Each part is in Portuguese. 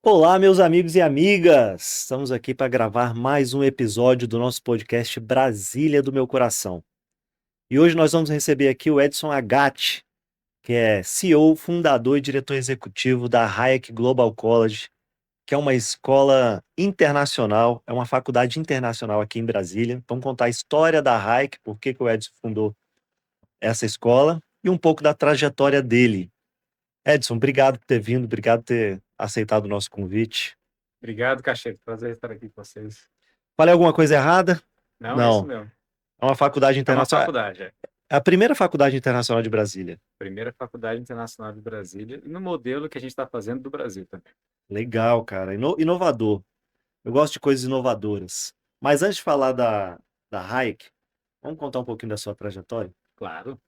Olá, meus amigos e amigas! Estamos aqui para gravar mais um episódio do nosso podcast Brasília do Meu Coração. E hoje nós vamos receber aqui o Edson Agatti, que é CEO, fundador e diretor executivo da Hayek Global College, que é uma escola internacional, é uma faculdade internacional aqui em Brasília. Vamos contar a história da Hayek, por que o Edson fundou essa escola e um pouco da trajetória dele. Edson, obrigado por ter vindo, obrigado por ter aceitado o nosso convite. Obrigado, Cachete. Prazer estar aqui com vocês. Falei alguma coisa errada? Não, é isso Não. mesmo. É uma faculdade É uma internacional. faculdade, é. É a primeira faculdade internacional de Brasília. Primeira Faculdade Internacional de Brasília e no modelo que a gente está fazendo do Brasil também. Legal, cara. Inovador. Eu gosto de coisas inovadoras. Mas antes de falar da Hayek, vamos contar um pouquinho da sua trajetória? Claro.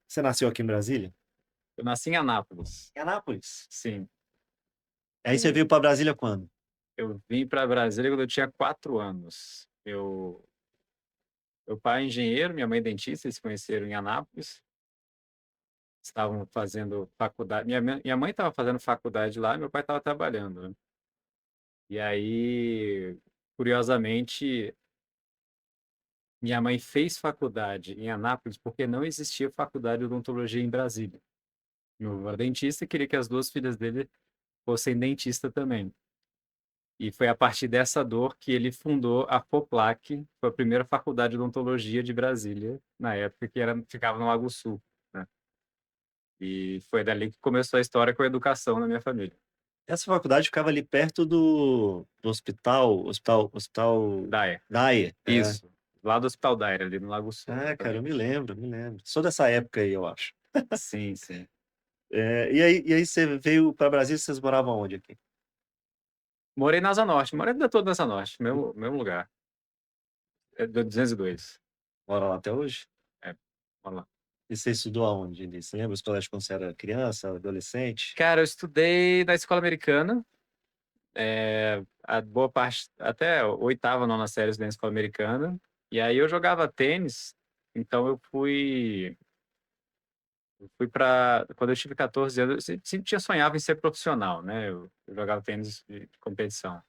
Você nasceu aqui em Brasília? Eu nasci em Anápolis. Em Anápolis. Sim. Aí você veio para Brasília quando? Eu vim para Brasília quando eu tinha 4 anos. Meu pai é engenheiro, minha mãe é dentista, eles se conheceram em Anápolis. Estavam fazendo faculdade. Minha mãe estava fazendo faculdade lá e meu pai estava trabalhando, né? E aí, curiosamente, minha mãe fez faculdade em Anápolis porque não existia faculdade de odontologia em Brasília. Meu avô era dentista e queria que as duas filhas dele fossem dentista também. E foi a partir dessa dor que ele fundou a FOPLAC, foi a primeira faculdade de odontologia de Brasília, na época que ficava no Lago Sul, né? E foi dali que começou a história com a educação na minha família. Essa faculdade ficava ali perto do hospital Daia. Dyer. É. Isso. Lá do Hospital Daia, ali no Lago Sul, Ah, cara, eu exatamente. me lembro. Sou dessa época aí, eu acho. Sim, sim. E aí você veio para Brasília, vocês moravam onde aqui? Morei na Asa Norte, morei ainda todo nessa Norte, mesmo lugar. É do 202. Mora lá até hoje? É, vamos lá. E você estudou aonde, Liz? Você lembra os colégios quando você era criança, adolescente? Cara, eu estudei na escola americana, a boa parte, até a oitava, nona série eu estudei na escola americana, e aí eu jogava tênis, então eu fui para, quando eu tive 14 anos, eu sempre tinha sonhava em ser profissional, né? Eu jogava tênis de competição.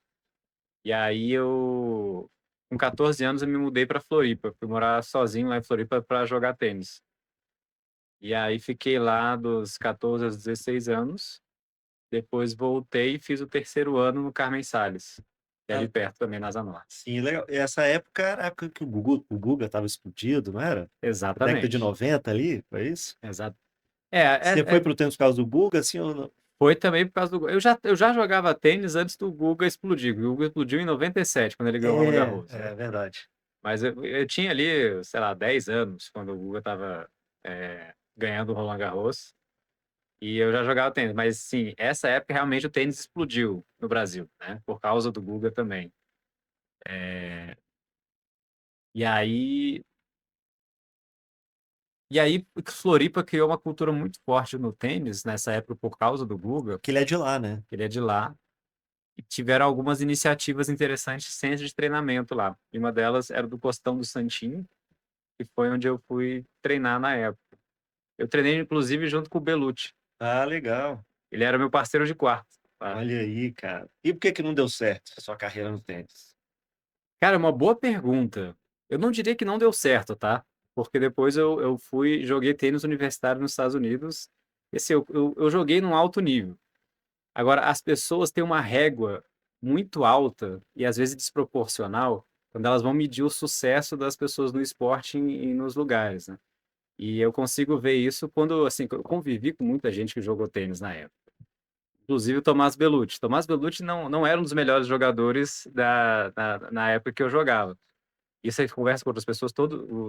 E aí com 14 anos, eu me mudei para Floripa, fui morar sozinho lá em Floripa para jogar tênis. E aí fiquei lá dos 14 aos 16 anos. Depois voltei e fiz o terceiro ano no Carmen Salles, que é Ah, ali perto também, na Asa Norte. sim, legal. E essa época era a época que o Guga estava explodido, não era? Década de Exatamente. 90 ali, foi isso? Exato. Você foi pro tênis por causa do Guga, assim, ou não? Foi também por causa do. Eu já jogava tênis antes do Guga explodir. O Guga explodiu em 97, quando ele ganhou o Roland Garros, né? É verdade. Mas eu tinha ali, sei lá, 10 anos, quando o Guga estava ganhando o Roland Garros. E eu já jogava tênis. Mas, sim, essa época realmente o tênis explodiu no Brasil, né? Por causa do Guga também. E aí, E aí, Floripa criou uma cultura muito forte no tênis nessa época por causa do Guga, Que ele é de lá, né? que ele é de lá, e tiveram algumas iniciativas interessantes, centros de treinamento lá. E uma delas era do Costão do Santinho, que foi onde eu fui treinar na época. Eu treinei, inclusive, junto com o Belucci. Ah, legal. Ele era meu parceiro de quarto, tá? Olha aí, cara. E por que que não deu certo a sua carreira no tênis? Cara, uma boa pergunta. Eu não diria que não deu certo, tá? Porque depois eu fui, joguei tênis universitário nos Estados Unidos. Esse eu joguei num alto nível. Agora, as pessoas têm uma régua muito alta e às vezes desproporcional quando elas vão medir o sucesso das pessoas no esporte e nos lugares, né? E eu consigo ver isso quando, assim, eu convivi com muita gente que jogou tênis na época. Inclusive o Tomás Bellucci. Tomás Bellucci não era um dos melhores jogadores na época que eu jogava. Isso aí, conversa com outras pessoas,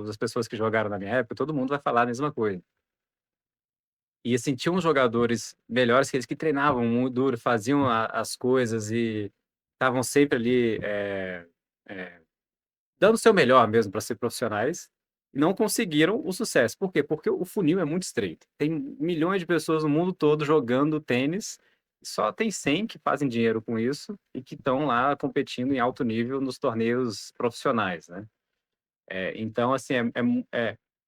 as pessoas que jogaram na minha época, todo mundo vai falar a mesma coisa. E assim, tinha uns jogadores melhores que eles que treinavam muito duro, faziam as coisas e estavam sempre ali é, dando o seu melhor mesmo para ser profissionais e não conseguiram o sucesso. Por quê? Porque o funil é muito estreito. Tem milhões de pessoas no mundo todo jogando tênis, só tem 100 que fazem dinheiro com isso e que estão lá competindo em alto nível nos torneios profissionais, né? Então, assim,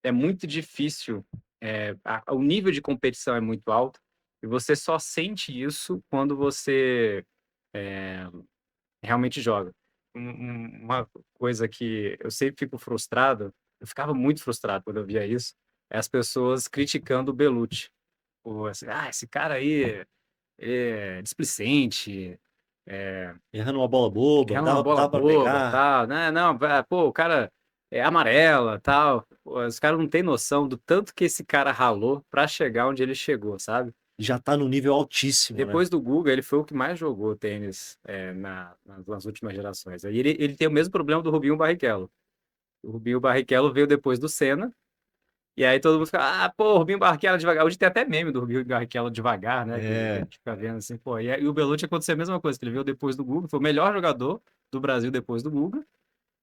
é muito difícil, o nível de competição é muito alto, e você só sente isso quando você realmente joga. Uma coisa que eu sempre fico frustrado, eu ficava muito frustrado quando eu via isso, é as pessoas criticando o Belucci. Ou assim, esse cara aí é displicente, Errando uma bola boba, errando uma bola dá para boba, pegar. tal, né? Não, pô, o cara é amarela, tal. Pô, os caras não têm noção do tanto que esse cara ralou pra chegar onde ele chegou, sabe? Já tá no nível altíssimo, né? Depois do Guga, ele foi o que mais jogou tênis nas últimas gerações. Aí ele tem o mesmo problema do Rubinho Barrichello. O Rubinho Barrichello veio depois do Senna, e aí todo mundo fica, pô, o Rubinho Barrichello devagar. Hoje tem até meme do Rubinho Barrichello devagar, né? Que a É. gente fica vendo assim, pô. E o Belucci aconteceu a mesma coisa, que ele veio depois do Guga, foi o melhor jogador do Brasil depois do Guga,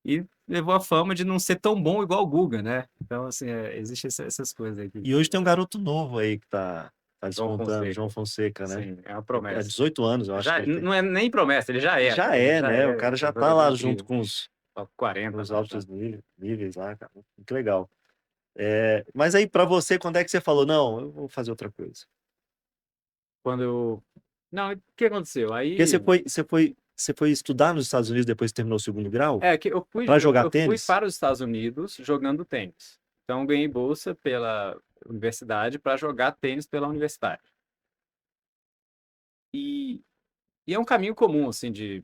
e levou a fama de não ser tão bom igual o Guga, né? Então, assim, existem essas coisas aí. E hoje tem um garoto novo aí que tá João despontando, João Fonseca, Fonseca, né? sim, é uma É promessa. 18 anos, eu acho que Já, ele tem. não é nem promessa, ele já é, Já cara. Ele é, já né? O é cara um já tá jogador lá junto incrível. com os, Top 40 os lá já. altos níveis lá, cara. Muito legal. Mas aí, pra você, quando é que você falou, não, eu vou fazer outra coisa? Quando eu. Não, o que aconteceu? Porque Aí. você foi estudar nos Estados Unidos depois que terminou o segundo grau? É que eu fui, Pra eu, jogar eu fui tênis? para os Estados Unidos jogando tênis. Então, eu ganhei bolsa pela universidade para jogar tênis pela universidade. E, e é um caminho comum, assim, de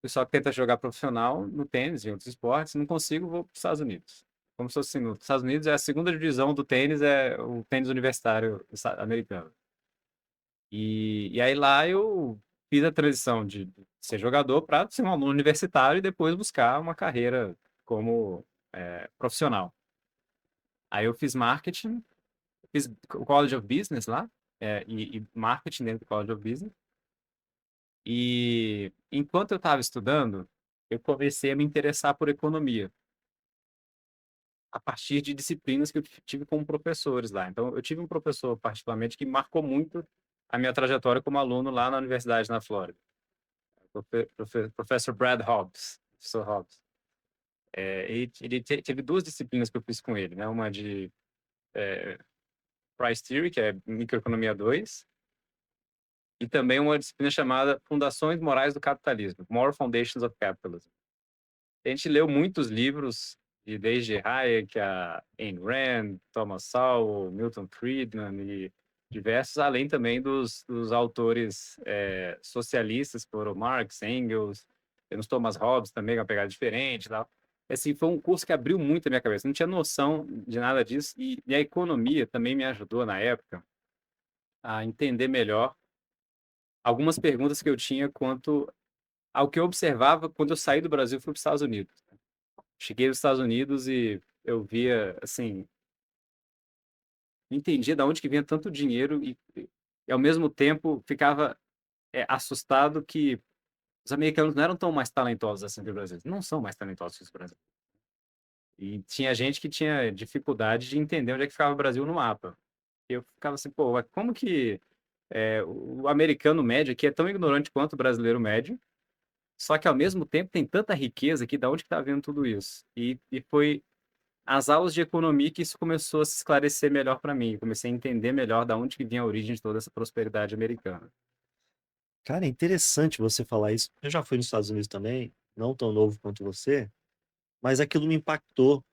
pessoal que tenta jogar profissional no tênis, em outros esportes, não consigo, vou para os Estados Unidos. Como se fosse assim, nos Estados Unidos é a segunda divisão do tênis, é o tênis universitário americano. E aí lá eu fiz a transição de ser jogador para ser um aluno universitário e depois buscar uma carreira como profissional. Aí eu fiz marketing, fiz o College of Business lá, e marketing dentro do College of Business. E enquanto eu estava estudando, eu comecei a me interessar por economia, a partir de disciplinas que eu tive como professores lá. Então, eu tive um professor, particularmente, que marcou muito a minha trajetória como aluno lá na universidade na Flórida. Professor Brad Hobbs, professor Hobbs. Ele teve duas disciplinas que eu fiz com ele, né? Uma de Price Theory, que é Microeconomia 2, e também uma disciplina chamada Fundações Morais do Capitalismo, Moral Foundations of Capitalism. A gente leu muitos livros, desde Hayek a Ayn Rand, Thomas Sowell, Milton Friedman e diversos, além também dos autores socialistas, que foram Marx, Engels, temos Thomas Hobbes também, com uma pegada diferente e tal. Assim, foi um curso que abriu muito a minha cabeça, não tinha noção de nada disso, e a economia também me ajudou na época a entender melhor algumas perguntas que eu tinha quanto ao que eu observava quando eu saí do Brasil e fui para os Estados Unidos. Cheguei nos Estados Unidos e eu via, assim, não entendia de onde que vinha tanto dinheiro e ao mesmo tempo ficava assustado que os americanos não eram tão mais talentosos assim que os brasileiros. Não são mais talentosos que os brasileiros. E tinha gente que tinha dificuldade de entender onde é que ficava o Brasil no mapa. E eu ficava assim, pô, mas como que o americano médio aqui é tão ignorante quanto o brasileiro médio, só que ao mesmo tempo tem tanta riqueza que da onde que tá vendo tudo isso? E foi as aulas de economia que isso começou a se esclarecer melhor para mim. Eu comecei a entender melhor da onde que vinha a origem de toda essa prosperidade americana. Cara, é interessante você falar isso. Eu já fui nos Estados Unidos também, não tão novo quanto você, mas aquilo me impactou.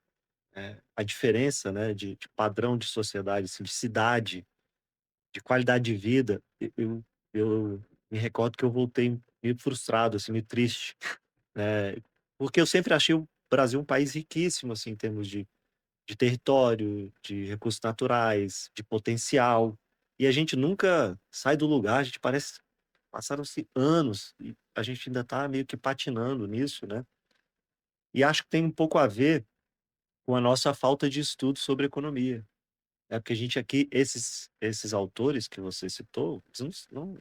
A diferença, né, de padrão de sociedade, assim, de cidade, de qualidade de vida. Eu me recordo que eu voltei meio frustrado, assim, meio triste, né, porque eu sempre achei o Brasil um país riquíssimo, assim, em termos de território, de recursos naturais, de potencial. E a gente nunca sai do lugar, a gente parece. Passaram-se anos e a gente ainda está meio que patinando nisso, né? E acho que tem um pouco a ver com a nossa falta de estudo sobre economia. É porque a gente aqui, esses autores que você citou, eles não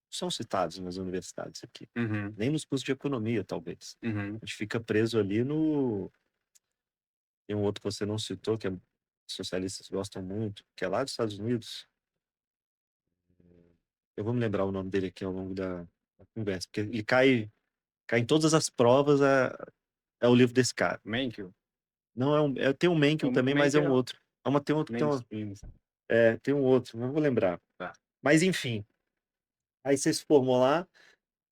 são citados nas universidades aqui, Uhum, nem nos cursos de economia, talvez. uhum. A gente fica preso ali no. Tem um outro que você não citou, que socialistas gostam muito, que é lá dos Estados Unidos. Eu vou me lembrar o nome dele aqui ao longo da conversa, porque ele cai em todas as provas, é o livro desse cara. Menkyo? Não tem um Menkyo O também, mas é um Menkyo é outro. Tem outro, mainstream. tem um outro, não vou lembrar. Tá. Mas enfim, aí você se formou lá,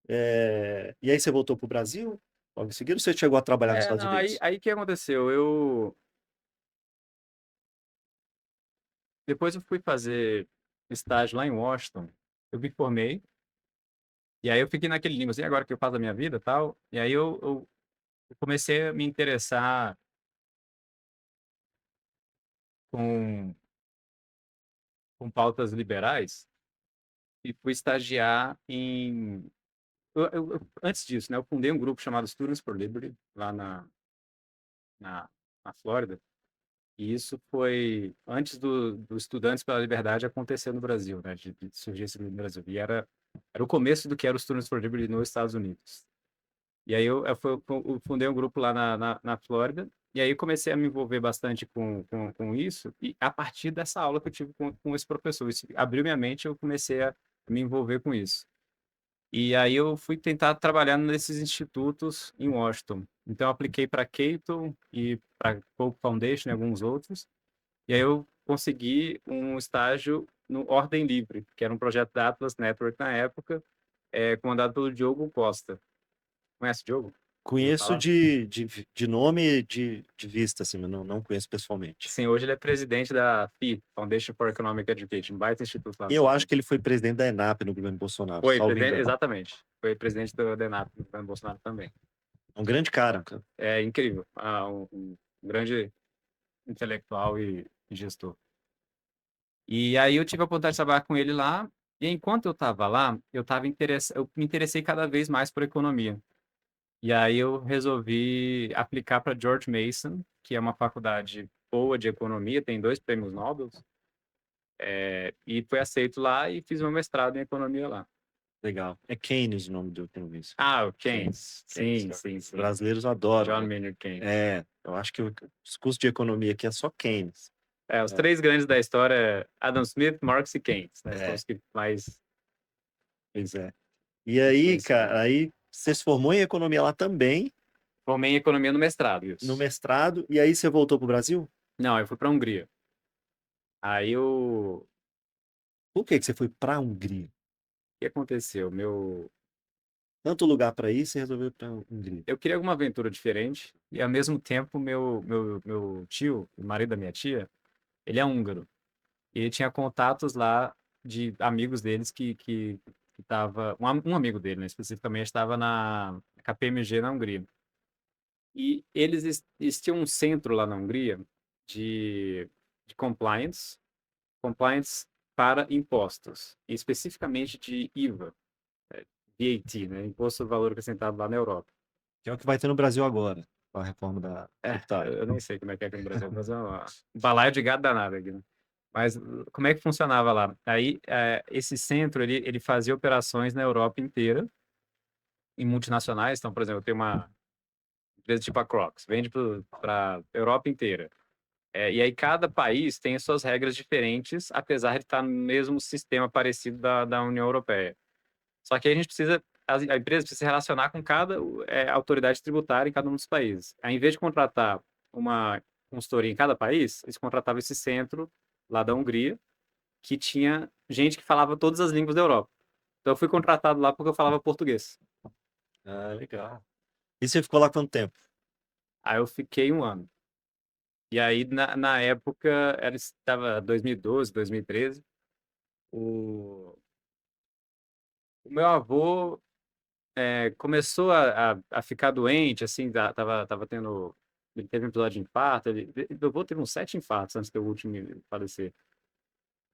E aí você voltou pro Brasil? Logo em seguida, ou você chegou a trabalhar nos Estados Não, aí Unidos? aí que aconteceu, depois eu fui fazer estágio lá em Washington, eu me formei, e aí eu fiquei naquele limbo, assim, agora que eu faço a minha vida, e tal, e aí eu comecei a me interessar com com pautas liberais, e fui estagiar em antes disso, né, eu fundei um grupo chamado Students for Liberty, lá na na Flórida. E isso foi antes do Estudantes pela Liberdade acontecer no Brasil, né? De surgir esse no Brasil. E era o começo do que era o Students for Liberty nos Estados Unidos. E aí eu fundei um grupo lá na Flórida. E aí comecei a me envolver bastante com isso. E a partir dessa aula que eu tive com esse professor, isso abriu minha mente, eu comecei a me envolver com isso. E aí eu fui tentar trabalhar nesses institutos em Washington. Então eu apliquei para Cato e para Pope Foundation e alguns outros. E aí eu consegui um estágio no Ordem Livre, que era um projeto da Atlas Network na época, comandado pelo Diogo Costa. Conhece o Diogo? Ouviu Conheço falar? de nome e de vista, assim, mas não conheço pessoalmente. Sim, hoje ele é presidente da FI, Foundation for Economic Education, um baita instituto lá E nos eu Estados acho que Unidos. ele foi presidente da ENAP no governo Bolsonaro, Foi salvo presidente, engano. exatamente. Foi presidente do DENAP, do governo Bolsonaro também. É um grande cara. É incrível. Um grande intelectual e gestor. E aí eu tive a oportunidade de trabalhar com ele lá, e enquanto eu estava lá, eu me interessei cada vez mais por economia. E aí eu resolvi aplicar para George Mason, que é uma faculdade boa de economia, tem 2 prêmios Nobel, e fui aceito lá e fiz meu mestrado em economia lá. Legal. É Keynes o nome do economista. Ah, o Keynes. Keynes. Sim, Keynes. sim, Os sim. brasileiros adoram, John né? Maynard Keynes. É, eu acho que os cursos de economia aqui é só Keynes. Os É, 3 grandes da história, Adam Smith, Marx e Keynes, né? São é, os que mais pois é. E aí, influenciaram. cara, aí você se formou em economia lá também, Formei em economia no mestrado, no isso. mestrado, e aí você voltou pro Brasil? Não, eu fui para a Hungria. Aí Por que que você foi pra Hungria? o que aconteceu? Tanto lugar pra ir, você resolveu ir pra Hungria. Eu queria alguma aventura diferente e, ao mesmo tempo, meu tio, o marido da minha tia, ele é húngaro. E ele tinha contatos lá de amigos deles que tava, um amigo dele, né, especificamente, estava na KPMG na Hungria. E eles tinham um centro lá na Hungria de, de compliance para impostos, e especificamente de IVA, VAT, né, Imposto sobre Valor Acrescentado lá na Europa. Que é o que vai ter no Brasil agora, com a reforma da tributária. Eu nem sei como é que é aqui no Brasil, mas é um balaio de gado danado aqui, né? Mas como é que funcionava lá? Aí, esse centro, ele fazia operações na Europa inteira, em multinacionais. Então, por exemplo, tem uma empresa tipo a Crocs, vende para a Europa inteira. E aí cada país tem as suas regras diferentes, apesar de estar no mesmo sistema parecido da União Europeia. Só que aí a gente precisa, a empresa precisa se relacionar com cada autoridade tributária em cada um dos países. Aí, em vez de contratar uma consultoria em cada país, eles contratavam esse centro lá da Hungria, que tinha gente que falava todas as línguas da Europa. Então eu fui contratado lá porque eu falava português. Ah, legal. E você ficou lá quanto tempo? Aí eu fiquei 1 ano. E aí, na época, estava 2012, 2013, o meu avô começou a ficar doente, assim, tava tendo. Ele teve um episódio de infarto. Meu avô teve uns 7 infartos antes do último falecer.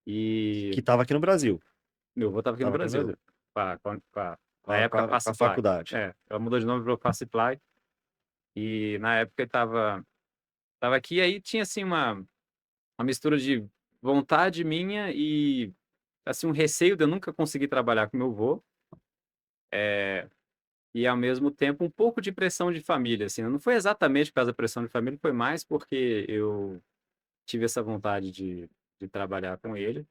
E Que estava aqui no Brasil. meu avô estava aqui no Estava aqui no Brasil, Brasil. na época Com a Paciply. faculdade. Ela mudou de nome para Paciply. E na época ele tava aqui, aí tinha assim uma mistura de vontade minha e assim um receio de eu nunca conseguir trabalhar com meu avô, e ao mesmo tempo um pouco de pressão de família, assim. Não foi exatamente por causa da pressão de família, foi mais porque eu tive essa vontade de trabalhar com ele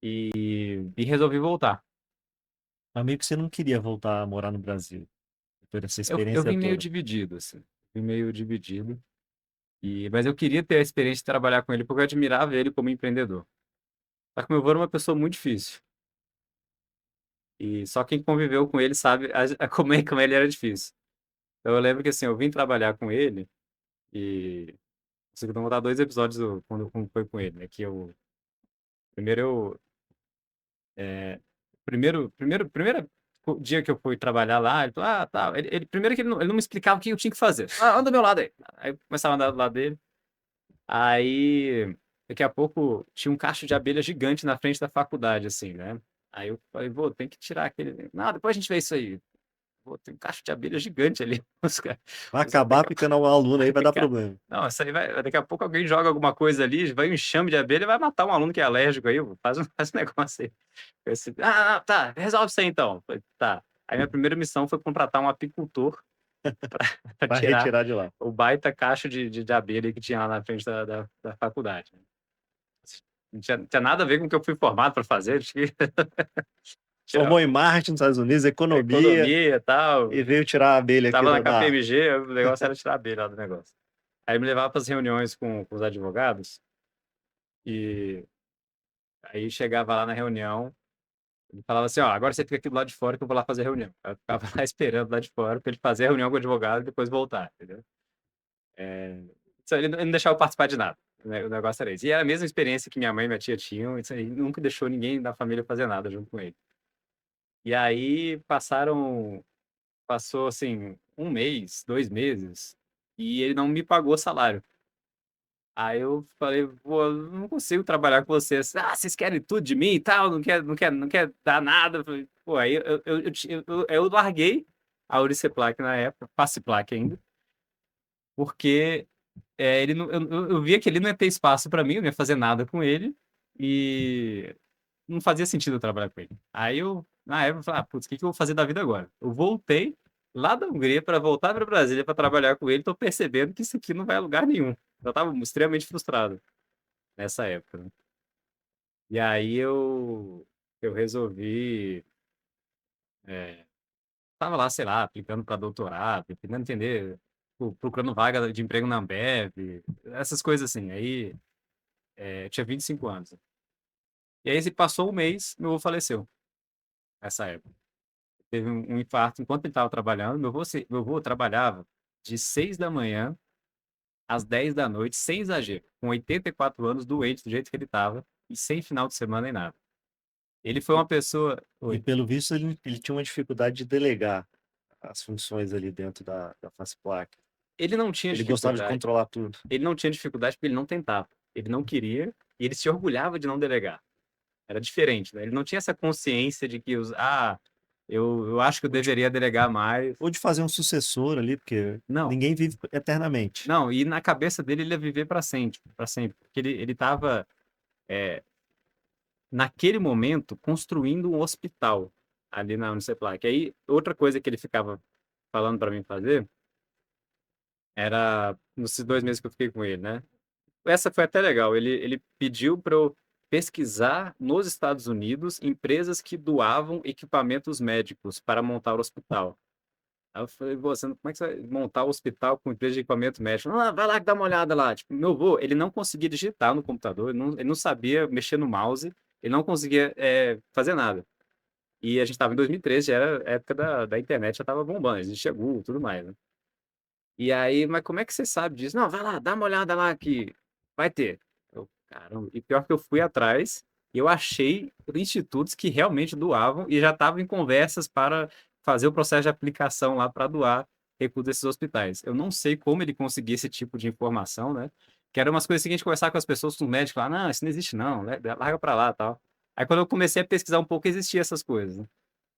e resolvi voltar. Mas meio que você não queria voltar a morar no Brasil, depois dessa Eu experiência vim meio toda. dividido, assim. Vim meio dividido. Mas eu queria ter a experiência de trabalhar com ele porque eu admirava ele como empreendedor. Só que meu avô era uma pessoa muito difícil. E só quem conviveu com ele sabe como ele era difícil. Então eu lembro que assim, eu vim trabalhar com ele e consigo contar 2 episódios quando foi com ele, né? Que eu primeiro eu primeiro dia que eu fui trabalhar lá, ele falou, ah, tá. Primeiro que ele não me explicava o que eu tinha que fazer. Ah, anda do meu lado aí. Aí eu começava a andar do lado dele. Aí, daqui a pouco, tinha um cacho de abelha gigante na frente da faculdade, assim, né? Aí eu falei, vou, tem que tirar aquele. Não, depois a gente vê isso aí. Pô, tem um cacho de abelha gigante ali. Os caras. Vai acabar picando um aluno aí, vai dar problema. Não, isso aí vai. Daqui a pouco alguém joga alguma coisa ali, vai um enxame de abelha e vai matar um aluno que é alérgico aí. Pô. Faz um negócio aí. Não, tá, resolve isso aí então. Falei, tá. Aí minha primeira missão foi contratar um apicultor para Vai tirar retirar de lá. o baita cacho de abelha que tinha lá na frente da faculdade. Não tinha nada a ver com o que eu fui formado para fazer. Tinha que tirar Formou em marketing nos Estados Unidos, economia, economia e tal. e veio tirar a abelha aqui Tava na da... KPMG, o negócio era tirar a abelha lá do negócio. Aí me levava para as reuniões com os advogados e aí chegava lá na reunião, ele falava assim, ó, agora você fica aqui do lado de fora que eu vou lá fazer a reunião. Aí eu ficava lá esperando lá de fora para ele fazer a reunião com o advogado e depois voltar, entendeu? Ele não deixava eu participar de nada. O negócio era esse. E era a mesma experiência que minha mãe e minha tia tinham, isso aí, nunca deixou ninguém da família fazer nada junto com ele. E aí passou assim, 1 mês, 2 meses, e ele não me pagou salário. Aí eu falei, pô, eu não consigo trabalhar com vocês. Ah, vocês querem tudo de mim e tal, não quer dar nada. Eu falei, pô, aí eu larguei a Auriceplac na época, Faceplac ainda, porque ele não, eu via que ele não ia ter espaço para mim, eu não ia fazer nada com ele, e não fazia sentido eu trabalhar com ele. Aí eu, na época, falei, ah, putz, o que que eu vou fazer da vida agora? Eu voltei lá da Hungria para voltar para Brasília para trabalhar com ele, tô percebendo que isso aqui não vai a lugar nenhum. Eu tava extremamente frustrado nessa época, né? E aí eu resolvi, tava lá, sei lá, aplicando para doutorado, tentando entender, procurando vaga de emprego na Ambev, essas coisas assim. Aí eu tinha 25 anos. E aí se passou 1 mês, meu avô faleceu nessa época. Teve um infarto enquanto ele estava trabalhando. Meu avô trabalhava de 6 da manhã às 10 da noite, sem exagero, com 84 anos, doente do jeito que ele estava, e sem final de semana nem nada. Ele foi uma pessoa. E Oi. pelo visto ele tinha uma dificuldade de delegar as funções ali dentro da Faceplac. Ele não tinha Ele gostava de dificuldade. controlar tudo. Ele não tinha dificuldade porque ele não tentava. Ele não queria e ele se orgulhava de não delegar. Era diferente, né? Ele não tinha essa consciência de que eu acho que eu deveria delegar mais. Ou de fazer um sucessor ali, porque Não, ninguém vive eternamente. não. E na cabeça dele ele ia viver para sempre, para sempre. Porque ele estava naquele momento construindo um hospital ali na Uniceplac. Aí outra coisa que ele ficava falando para mim fazer era nos 2 meses que eu fiquei com ele, né? Essa foi até legal. Ele pediu para eu pesquisar nos Estados Unidos empresas que doavam equipamentos médicos para montar o hospital. Aí eu falei, você, como é que você vai montar o hospital com empresa de equipamento médico? Ah, vai lá que dá uma olhada lá. Tipo, meu avô, ele não conseguia digitar no computador, ele não sabia mexer no mouse, ele não conseguia fazer nada. E a gente estava em 2013, já era a época da internet, já estava bombando, existia Google e tudo mais, né? E aí, mas como é que você sabe disso? Não, vai lá, dá uma olhada lá que vai ter. Eu, caramba, e pior que eu fui atrás, e eu achei institutos que realmente doavam e já estavam em conversas para fazer o processo de aplicação lá para doar recursos desses hospitais. Eu não sei como ele conseguia esse tipo de informação, né? Que eram umas coisas que a gente conversar com as pessoas, com os médicos, lá, não, isso não existe não, né? Larga para lá, tal. Aí quando eu comecei a pesquisar um pouco, existiam essas coisas, né?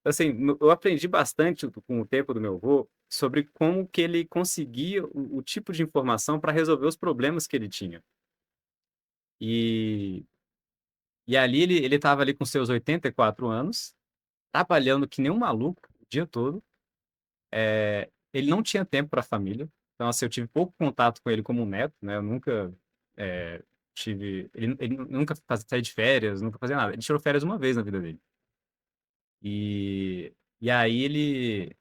Assim, eu aprendi bastante com o tempo do meu avô sobre como que ele conseguia o tipo de informação para resolver os problemas que ele tinha. E, e ali ele estava ali com seus 84 anos, trabalhando que nem um maluco o dia todo. Ele não tinha tempo para a família. Então, assim, eu tive pouco contato com ele como um neto, né? Eu nunca tive... Ele nunca saiu de férias, nunca fazia nada. Ele tirou férias uma vez na vida dele. E aí ele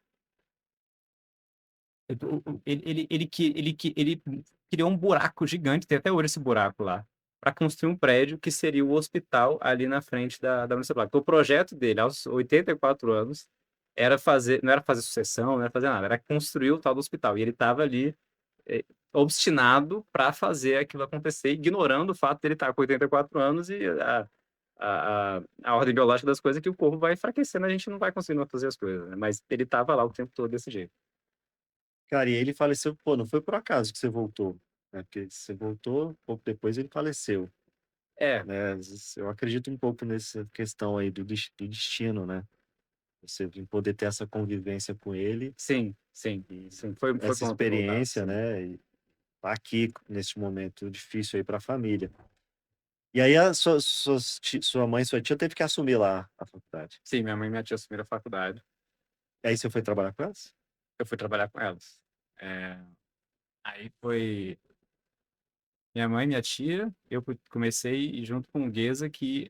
criou um buraco gigante, tem até hoje esse buraco lá, para construir um prédio que seria o hospital ali na frente da Municipal. Então, o projeto dele, aos 84 anos, era fazer, não era fazer sucessão, não era fazer nada, era construir o tal do hospital. E ele estava ali é, obstinado para fazer aquilo acontecer, ignorando o fato de ele estar com 84 anos e a ordem biológica das coisas é que o corpo vai enfraquecendo, a gente não vai conseguindo fazer as coisas, né? Mas ele estava lá o tempo todo desse jeito. Cara, e ele faleceu, pô, não foi por acaso que você voltou, né? Porque você voltou, pouco depois ele faleceu, É, né? Às vezes eu acredito um pouco nessa questão aí do destino, né? Você poder ter essa convivência com ele sim, sim, e sim. Foi essa bom ter voltado, experiência, sim. né? E tá aqui nesse momento difícil aí para a família. E aí sua mãe e sua tia teve que assumir lá a faculdade. Sim, minha mãe e minha tia assumiram a faculdade. E aí você foi trabalhar com elas? Eu fui trabalhar com elas. É, aí foi minha mãe, minha tia, comecei e junto com o Gueza, que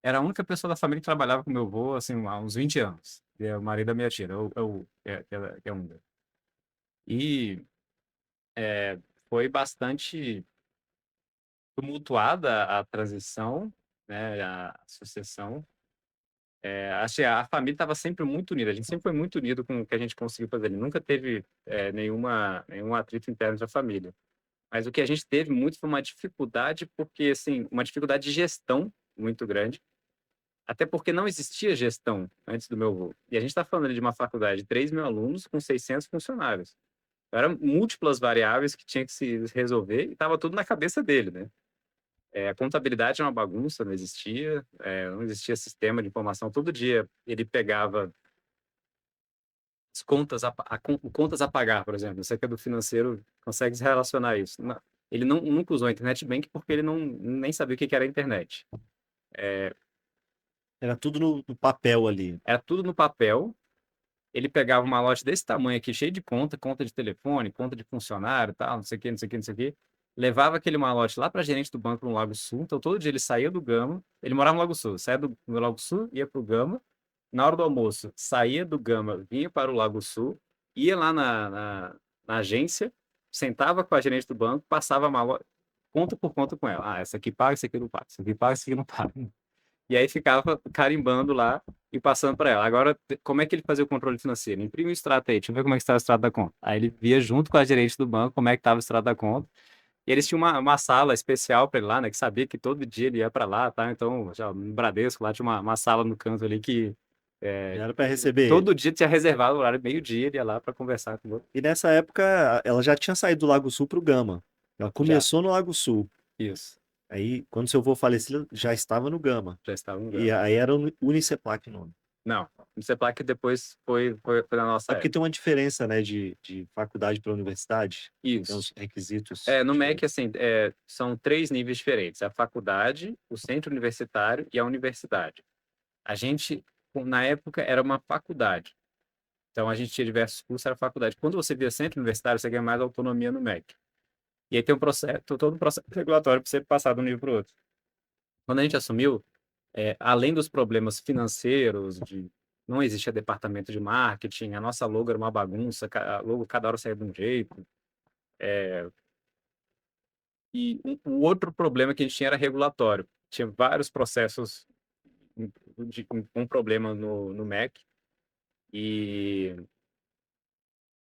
era a única pessoa da família que trabalhava com meu avô, assim, há uns 20 anos. Que é o marido da minha tia, que é húngaro. E foi bastante tumultuada a transição, né, a sucessão. Acho que a família estava sempre muito unida. A gente sempre foi muito unido com o que a gente conseguiu fazer ali. Nunca teve nenhum atrito interno da família. Mas o que a gente teve muito foi uma dificuldade, porque, assim, uma dificuldade de gestão muito grande. Até porque não existia gestão antes do meu avô. E a gente está falando ali de uma faculdade de 3 mil alunos com 600 funcionários. Eram múltiplas variáveis que tinha que se resolver e estava tudo na cabeça dele, né? A contabilidade é uma bagunça, não existia, não existia sistema de informação. Todo dia ele pegava as contas contas a pagar, por exemplo. Você que é do financeiro, consegue se relacionar isso. Ele nunca usou a internet bank porque ele nem sabia o que era a internet. Era tudo no papel ali. Era tudo no papel. Ele pegava uma lote desse tamanho aqui, cheio de conta de telefone, conta de funcionário, tal, não sei o quê, não sei o quê, não sei o quê. Levava aquele malote lá para gerente do banco no Lago Sul. Então, todo dia ele saía do Gama. Ele morava no Lago Sul. Saía do Lago Sul, ia para o Gama. Na hora do almoço, saía do Gama, vinha para o Lago Sul, ia lá na agência, sentava com a gerente do banco, passava a malote, conta por conta com ela. Ah, essa aqui paga, essa aqui não paga. Essa aqui paga, essa aqui não paga. E aí ficava carimbando lá e passando para ela. Agora, como é que ele fazia o controle financeiro? Imprime o extrato aí, deixa eu ver como é que está o extrato da conta. Aí ele via junto com a gerente do banco como é que estava o extrato da conta. E eles tinham uma sala especial para ele lá, né? Que sabia que todo dia ele ia para lá, tá? Então, já no Bradesco lá tinha uma sala no canto ali que Já era para receber ele. todo dia tinha reservado o horário, meio-dia ele ia lá para conversar com o outro. E nessa época ela já tinha saído do Lago Sul para o Gama. Ela Já, começou no Lago Sul. isso. Aí, quando seu avô faleceu, já estava no Gama. Já estava no E Gama. aí era o Uniceplac o nome. Não, o CEPLAC depois foi na nossa É porque época. tem uma diferença, né, de faculdade para universidade. Tem Isso. uns requisitos No MEC, diferentes. assim, são três níveis diferentes: a faculdade, o centro universitário e a universidade. A gente, na época, era uma faculdade. Então, a gente tinha diversos cursos, era faculdade. Quando você via centro universitário, você ganha mais autonomia no MEC. E aí tem um processo, todo um processo regulatório para você passar de um nível para o outro. Quando a gente assumiu, além dos problemas financeiros, não existia departamento de marketing, a nossa logo era uma bagunça, a logo cada hora saía de um jeito. E o outro problema que a gente tinha era regulatório. Tinha vários processos com problema no MEC. E,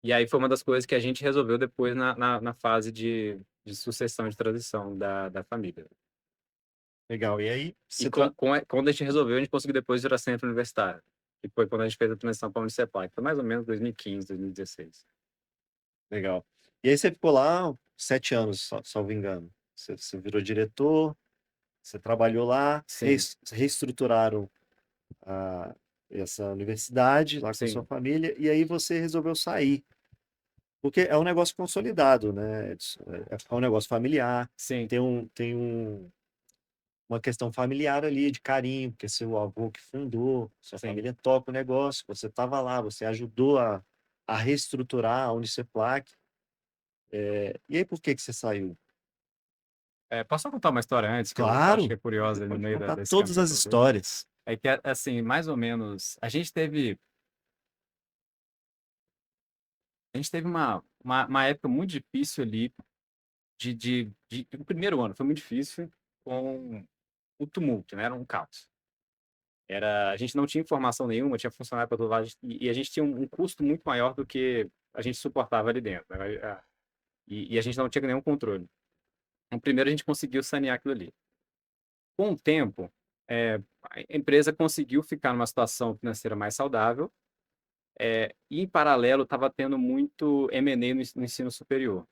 e aí foi uma das coisas que a gente resolveu depois na fase de sucessão de transição da família. Legal. E aí, E você tá... quando a gente resolveu, a gente conseguiu depois virar centro universitário. Que foi quando a gente fez a transição para a Uniceplac. Foi mais ou menos 2015, 2016. Legal. E aí você ficou lá 7 anos, salvo engano. Você virou diretor, você trabalhou lá, Sim, reestruturaram a, essa universidade lá com a sua sim, família, e aí você resolveu sair. Porque é um negócio consolidado, né, Edson? É um negócio familiar, sim, uma questão familiar ali, de carinho, porque seu avô que fundou, sua sim. família toca o negócio, você estava lá, você ajudou a reestruturar a Uniceplac. E aí, por que que você saiu? Posso contar uma história antes, que eu acho que Claro, é curiosa você no pode meio contar desse todas caminho as todo? histórias. É que, assim, mais ou menos, a gente teve uma época muito difícil ali O primeiro ano foi muito difícil com o tumulto, né? Era um caos. A gente não tinha informação nenhuma, tinha funcionário para todo lado, e a gente tinha um custo muito maior do que a gente suportava ali dentro, né? E a gente não tinha nenhum controle. Então, primeiro a gente conseguiu sanear aquilo ali. Com o tempo, a empresa conseguiu ficar numa situação financeira mais saudável, e em paralelo estava tendo muito M&A no ensino superior.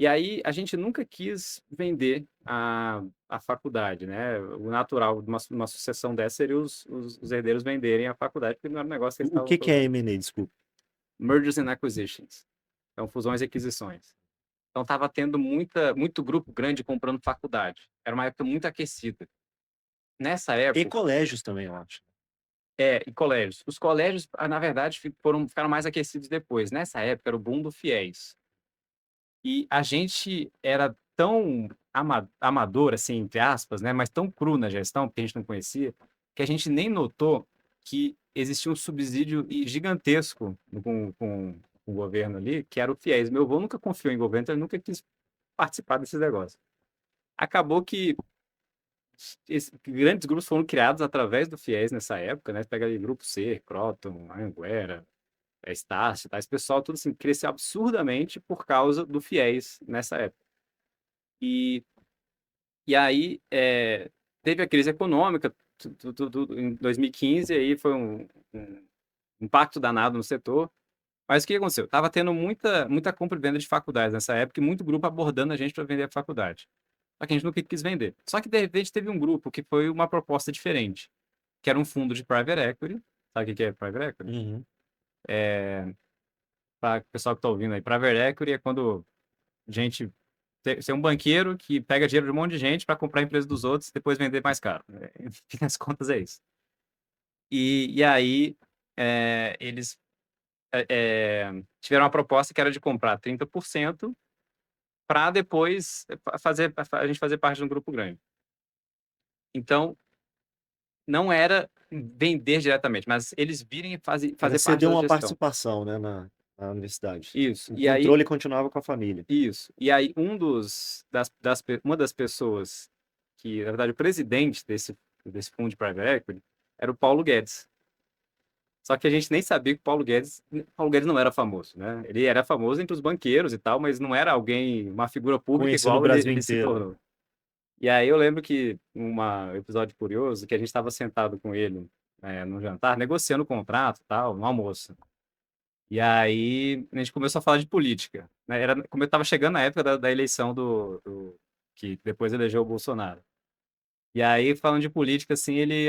E aí a gente nunca quis vender a faculdade, né? O natural de uma sucessão dessa seria os herdeiros venderem a faculdade, porque não era um negócio que eles O estavam que é todos. M&A, desculpa? Mergers and Acquisitions. Então, fusões e aquisições. Então, estava tendo muito grupo grande comprando faculdade. Era uma época muito aquecida. Nessa E época, colégios também, eu acho. e colégios. Os colégios, na verdade, ficaram mais aquecidos depois. Nessa época, era o boom do FIES. E a gente era tão amador, assim, entre aspas, né? Mas tão cru na gestão, porque a gente não conhecia, que a gente nem notou que existia um subsídio gigantesco com o governo ali, que era o FIES. Meu avô nunca confiou em governo, então ele nunca quis participar desses negócios. Acabou que grandes grupos foram criados através do FIES nessa época, né? Pega ali Grupo C, Croton, Anhanguera, Estácio, tá? Esse pessoal tudo assim, cresceu absurdamente por causa do FIES nessa época. E, e aí teve a crise econômica em 2015, aí foi um impacto danado no setor. Mas o que aconteceu? Tava tendo muita compra e venda de faculdades nessa época e muito grupo abordando a gente para vender a faculdade. Só que a gente nunca quis vender. Só que de repente teve um grupo que foi uma proposta diferente, que era um fundo de private equity. Sabe o que é private equity? Uhum. Para o pessoal que está ouvindo aí, private equity é quando gente ser um banqueiro que pega dinheiro de um monte de gente para comprar a empresa dos outros e depois vender mais caro. Fim das contas é isso. E aí eles tiveram uma proposta que era de comprar 30% para depois a gente fazer parte de um grupo grande. Então, não era vender diretamente, mas eles virem Era fazer parte ceder da uma gestão. participação, né, na universidade. Isso. O E aí, controle continuava com a família. isso. E aí, uma das pessoas que, na verdade, o presidente desse fundo de private equity era o Paulo Guedes. Só que a gente nem sabia que Paulo Guedes não era famoso, né? Ele era famoso entre os banqueiros e tal, mas não era alguém, uma figura pública Conhecido no igual Brasil ele se inteiro, né? tornou. E aí eu lembro que um episódio curioso, que a gente estava sentado com ele no jantar, negociando o contrato e tal, no almoço. E aí a gente começou a falar de política, né? Como eu estava chegando na época da eleição que depois elegeu o Bolsonaro. E aí, falando de política, assim, ele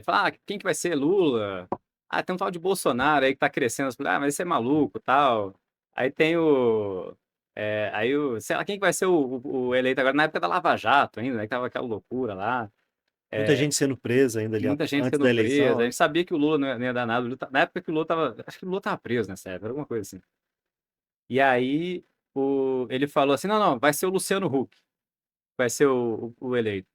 fala, quem que vai ser Lula? Ah, tem um tal de Bolsonaro aí que tá crescendo. Eu falei, mas esse é maluco, tal. Aí tem sei lá, quem que vai ser o eleito agora? Na época da Lava Jato ainda, né? Que tava aquela loucura lá. Muita gente sendo presa ainda ali Muita gente antes sendo da presa. A eleição, né? gente sabia que o Lula não ia dar nada. Na época que o Lula tava. Acho que o Lula tava preso nessa época, alguma coisa assim. E aí ele falou assim: não, não, vai ser o Luciano Huck, vai ser o eleito.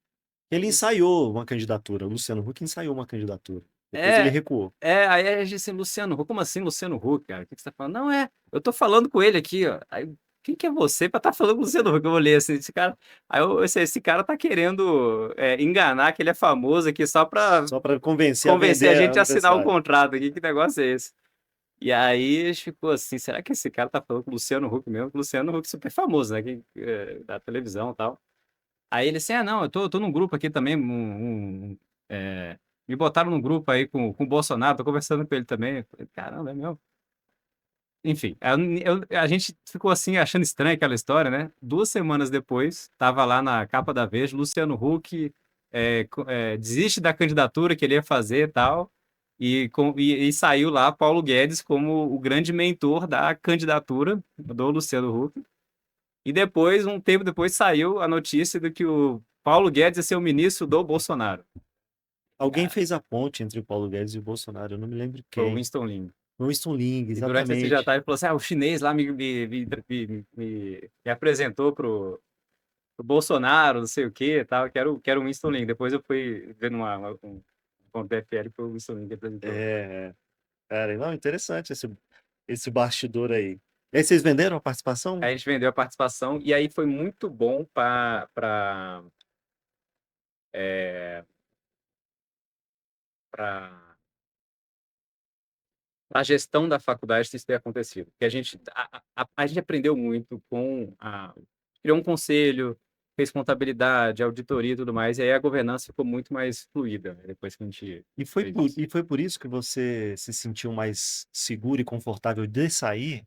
Ele ensaiou uma candidatura, o Luciano Huck ensaiou uma candidatura. Depois ele É, recuou. aí a gente assim, Luciano Huck, como assim Luciano Huck, cara? O que você tá falando? Não, eu tô falando com ele aqui, ó. Aí, quem que é você pra estar falando com o Luciano Huck? Eu olhei assim, esse cara. Esse cara tá querendo enganar que ele é famoso aqui só pra Só para convencer a convencer a vender a gente a assinar o universidade. contrato aqui. Que negócio é esse? E aí a gente ficou assim, será que esse cara tá falando com o Luciano Huck mesmo? O Luciano Huck é super famoso, né? Da televisão e tal. Aí ele assim, não, eu tô num grupo aqui também, me botaram num grupo aí com o Bolsonaro, tô conversando com ele também. Eu falei, caramba, é mesmo? Enfim, a gente ficou assim, achando estranha aquela história, né? 2 semanas depois, tava lá na capa da Veja, Luciano Huck desiste da candidatura que ele ia fazer e tal, e saiu lá Paulo Guedes como o grande mentor da candidatura do Luciano Huck. E depois, um tempo depois, saiu a notícia de que o Paulo Guedes ia ser o ministro do Bolsonaro. Alguém Cara, fez a ponte entre o Paulo Guedes e o Bolsonaro, eu não me lembro foi o quem. Winston Lin. O Winston Ling, E durante esse jantar exatamente. ele falou assim: o chinês lá me apresentou pro Bolsonaro, não sei o que, tal, que era o Winston Lin. Depois eu fui ver um PFL que foi o Winston Lin que apresentou. Cara, não, interessante esse bastidor aí. E aí vocês venderam a participação? Aí a gente vendeu a participação e aí foi muito bom para para a gestão da faculdade se isso ter acontecido. Porque a gente aprendeu muito criou um conselho, fez contabilidade, auditoria e tudo mais, e aí a governança ficou muito mais fluida, né, depois que a gente fez isso. E foi por isso que você se sentiu mais seguro e confortável de sair?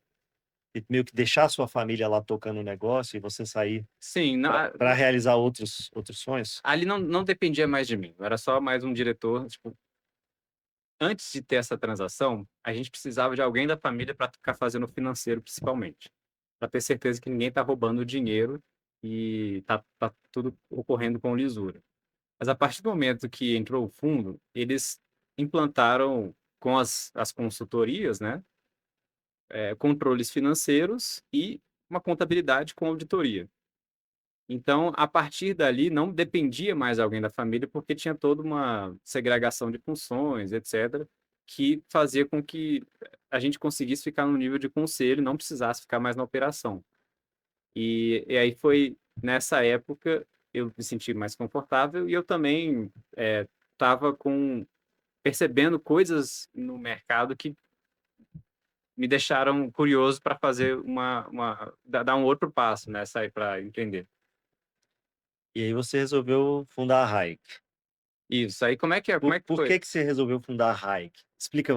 E meio que deixar a sua família lá tocando o negócio e você sair Sim, para realizar outros sonhos? ali não dependia mais de mim, eu era só mais um diretor, tipo, antes de ter essa transação, a gente precisava de alguém da família para ficar fazendo o financeiro, principalmente, para ter certeza que ninguém está roubando o dinheiro e tá tudo ocorrendo com lisura. Mas a partir do momento que entrou o fundo, eles implantaram com as consultorias, né, controles financeiros e uma contabilidade com auditoria. Então, a partir dali, não dependia mais alguém da família, porque tinha toda uma segregação de funções, etc., que fazia com que a gente conseguisse ficar no nível de conselho, não precisasse ficar mais na operação. E aí foi nessa época eu me senti mais confortável e eu também estava percebendo coisas no mercado que me deixaram curioso para fazer dar um outro passo, né, sair para entender. E aí você resolveu fundar a Hike. Isso, aí como é que Por foi? que que você resolveu fundar a Hike? Explica,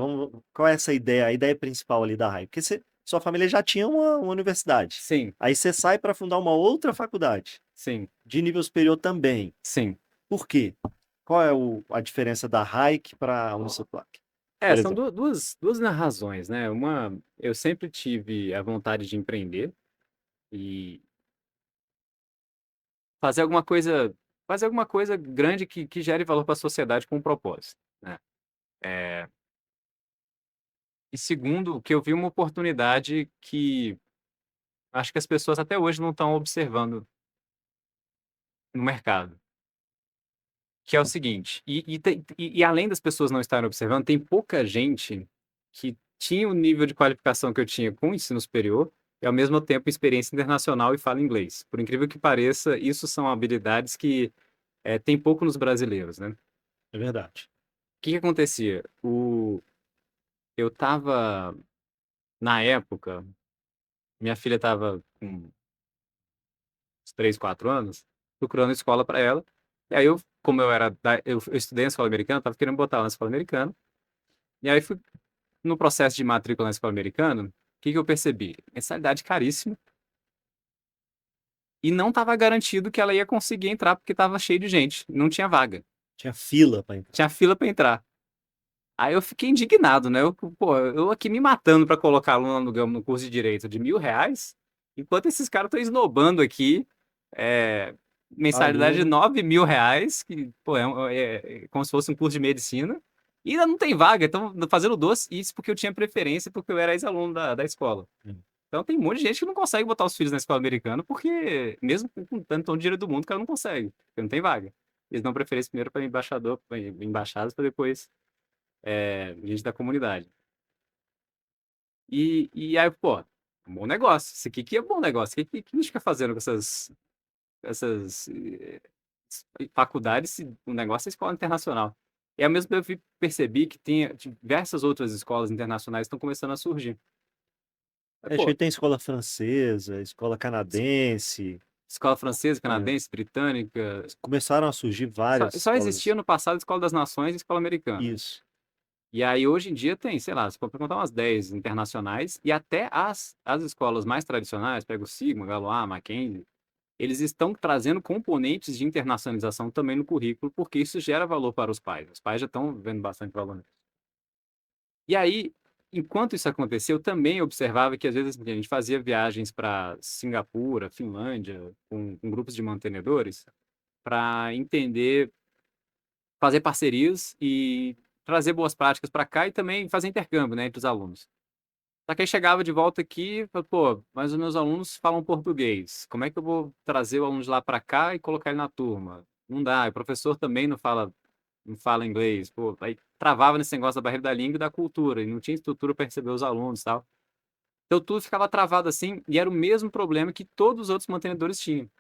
qual é essa ideia, a ideia principal ali da Hike? Porque sua família já tinha uma universidade. Sim, Aí você sai para fundar uma outra faculdade, sim, de nível superior também. sim. Por quê? Qual é a diferença da Hike para a Uniciplac, É, por são exemplo? duas razões, né? Uma, eu sempre tive a vontade de empreender e fazer alguma coisa, fazer alguma coisa grande que gere valor para a sociedade com um propósito, né? É, e segundo, que eu vi uma oportunidade que acho que as pessoas até hoje não estão observando no mercado, que é o seguinte, e além das pessoas não estarem observando, tem pouca gente que tinha o nível de qualificação que eu tinha com o ensino superior e, ao mesmo tempo, experiência internacional e fala inglês. Por incrível que pareça, isso são habilidades que tem pouco nos brasileiros, né? O É verdade. que que acontecia? Eu estava, na época, minha filha estava com uns 3, 4 anos, procurando escola para ela. E aí eu, como eu era eu estudei na escola americana, estava querendo botar ela na escola americana. E aí fui no processo de matrícula na escola americana, o que que eu percebi? Mensalidade caríssima e não estava garantido que ela ia conseguir entrar porque estava cheio de gente, não tinha vaga, Tinha fila para entrar. tinha fila para entrar. Aí eu fiquei indignado, né? Eu aqui me matando para colocar aluno no curso de Direito de R$ 1.000, enquanto esses caras estão esnobando aqui é, mensalidade de Aluno. R$ 9.000, que, pô, é como se fosse um curso de medicina, e ainda não tem vaga, então fazendo doce, isso porque eu tinha preferência, porque eu era ex-aluno da escola. Hum. Então tem um monte de gente que não consegue botar os filhos na escola americana, porque mesmo com tanto dinheiro do mundo, o cara não consegue, porque não tem vaga. Eles dão preferência primeiro para embaixador, pra embaixadas, para depois gente da comunidade. E aí, pô, um bom negócio. Isso aqui que é bom negócio. O que a gente fica fazendo com essas faculdades? O negócio é escola internacional. E ao mesmo tempo eu percebi que tem diversas outras escolas internacionais que estão começando a surgir. Aí, A gente pô, tem escola francesa, escola canadense, escola francesa, é, canadense, britânica. começaram a surgir Só, várias só existia escolas. no passado a Escola das Nações e a Escola Americana. Isso. E aí, hoje em dia, tem, sei lá, você pode contar umas 10 internacionais e até as escolas mais tradicionais, pega o Sigma, Galois, Mackenzie, eles estão trazendo componentes de internacionalização também no currículo, porque isso gera valor para os pais. Os pais já estão vendo bastante valor nisso. E aí, enquanto isso acontecia, eu também observava que às vezes a gente fazia viagens para Singapura, Finlândia, com grupos de mantenedores, para entender, fazer parcerias e trazer boas práticas para cá e também fazer intercâmbio, né, entre os alunos. Só que aí chegava de volta aqui, pô, mas os meus alunos falam português. Como é que eu vou trazer o aluno de lá para cá e colocar ele na turma? Não dá. O professor também não fala inglês. Pô, aí travava nesse negócio da barreira da língua e da cultura. E não tinha estrutura para receber os alunos e tal. Então tudo ficava travado assim, e era o mesmo problema que todos os outros mantenedores tinham.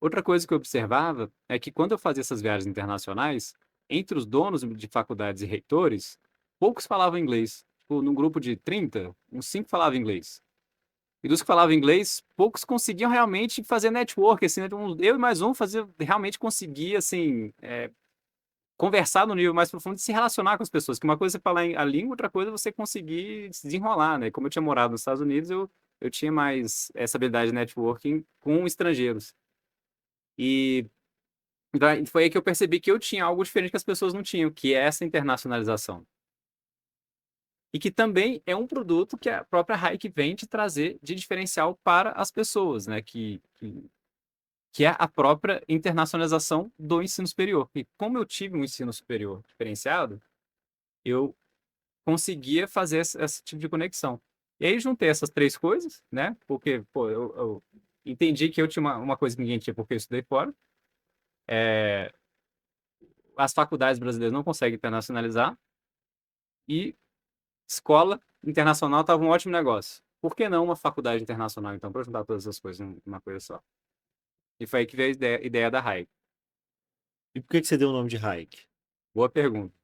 Outra coisa que eu observava é que quando eu fazia essas viagens internacionais, entre os donos de faculdades e reitores, poucos falavam inglês. Tipo, num grupo de 30, uns 5 falavam inglês. E dos que falavam inglês, poucos conseguiam realmente fazer network, assim, né? Eu e mais um realmente conseguia, assim, conversar no nível mais profundo e se relacionar com as pessoas. Que uma coisa é você falar a língua, outra coisa é você conseguir se desenrolar, né? Como eu tinha morado nos Estados Unidos, eu tinha mais essa habilidade de networking com estrangeiros. E foi aí que eu percebi que eu tinha algo diferente que as pessoas não tinham, que é essa internacionalização. E que também é um produto que a própria Hike vem te trazer de diferencial para as pessoas, né? Que é a própria internacionalização do ensino superior. E como eu tive um ensino superior diferenciado, eu conseguia fazer esse tipo de conexão. E aí juntei essas três coisas, né? Porque, pô, eu entendi que eu tinha uma coisa que ninguém tinha porque eu estudei fora. As faculdades brasileiras não conseguem internacionalizar e escola internacional estava um ótimo negócio. Por que não uma faculdade internacional, então, para juntar todas essas coisas numa coisa só? E foi aí que veio a ideia da RAI. E por que que você deu o nome de Hayek? Boa pergunta.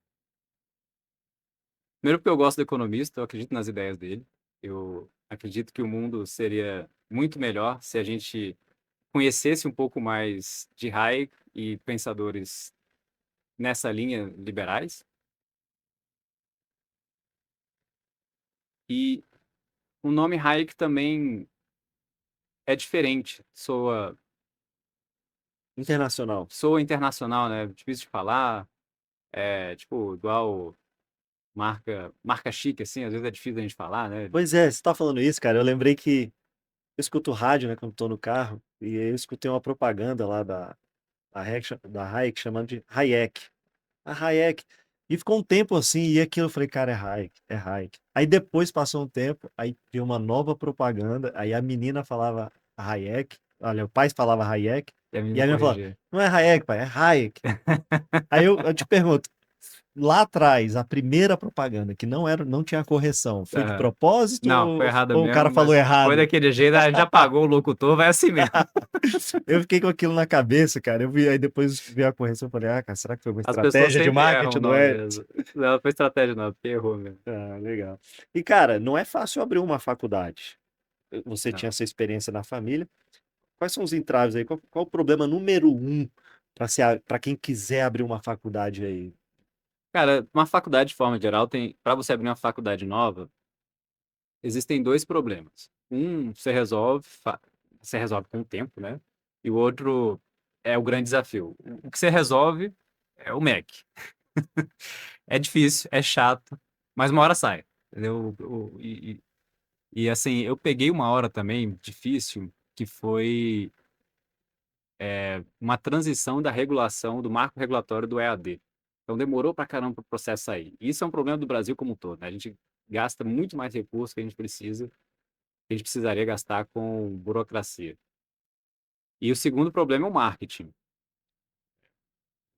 Primeiro porque eu gosto do economista, eu acredito nas ideias dele. Eu acredito que o mundo seria muito melhor se a gente conhecesse um pouco mais de Hayek e pensadores nessa linha liberais. E o nome Hayek também é diferente, Internacional. soa internacional, né? Difícil de falar, tipo, igual marca chique, assim, às vezes é difícil a gente falar, né? Pois é, você tá falando isso, cara. Eu lembrei que eu escuto rádio, né, quando tô no carro, e aí eu escutei uma propaganda lá da Hayek chamando de Hayek. A Hayek. E ficou um tempo assim, e aquilo eu falei, cara, é Hayek, é Hayek. Aí depois passou um tempo, aí veio uma nova propaganda, aí a menina falava Hayek, olha, o pai falava Hayek, E a e menina a menina falava, corrigir. não é Hayek, pai, é Hayek. Aí eu te pergunto, lá atrás, a primeira propaganda, que não tinha correção, foi de Aham. propósito Não, foi errado ou o cara mesmo, falou mas foi errado? daquele jeito, a gente já pagou o locutor, vai assim mesmo. Eu fiquei com aquilo na cabeça, cara. Eu vi, aí depois vi a correção e falei, ah, cara, será que foi uma As pessoas estratégia de sempre erram marketing o do nome Edson? mesmo. Não, foi estratégia não, porque errou mesmo. Ah, legal. E, cara, não é fácil abrir uma faculdade. Você tinha Não. essa experiência na família. Quais são os entraves aí? Qual o problema número um para quem quiser abrir uma faculdade aí? Cara, uma faculdade de forma geral para você abrir uma faculdade nova, existem dois problemas. Um você resolve com o tempo, né? E o outro é o grande desafio. O que você resolve é o MEC. É difícil, é chato, mas uma hora sai. Entendeu? E assim, eu peguei uma hora também difícil, que foi uma transição da regulação, do marco regulatório do EAD. Então demorou pra caramba para o processo sair. Isso é um problema do Brasil como um todo, né? A gente gasta muito mais recursos que a gente precisa, que a gente precisaria gastar com burocracia. E o segundo problema é o marketing.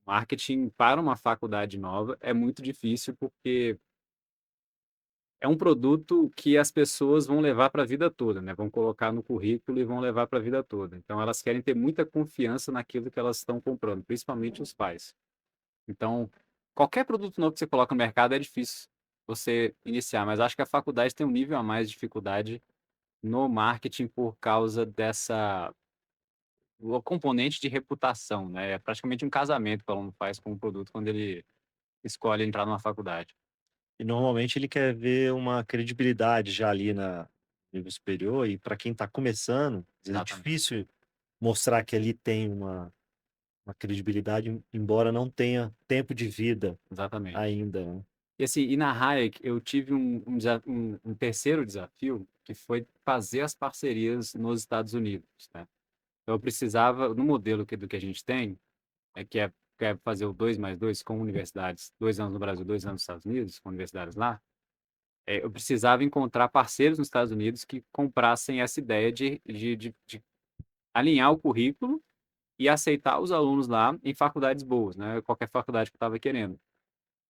Marketing para uma faculdade nova é muito difícil porque é um produto que as pessoas vão levar para a vida toda, né? Vão colocar no currículo e vão levar para a vida toda. Então, elas querem ter muita confiança naquilo que elas estão comprando, principalmente os pais. Então, qualquer produto novo que você coloca no mercado é difícil você iniciar, mas acho que a faculdade tem um nível a mais de dificuldade no marketing por causa dessa o componente de reputação, né? É praticamente um casamento que o aluno faz com o produto quando ele escolhe entrar numa faculdade. E normalmente ele quer ver uma credibilidade já ali na nível superior, e para quem está começando, às vezes é Exatamente. difícil mostrar que ali tem uma credibilidade, embora não tenha tempo de vida Exatamente. ainda, né? E assim, e na Hayek eu tive um terceiro desafio, que foi fazer as parcerias nos Estados Unidos, né? Então, eu precisava, no modelo do que a gente tem, que é fazer o 2+2 com universidades, 2 anos no Brasil, 2 anos nos Estados Unidos, com universidades lá, eu precisava encontrar parceiros nos Estados Unidos que comprassem essa ideia de alinhar o currículo e aceitar os alunos lá em faculdades boas, né? Qualquer faculdade que eu estava querendo.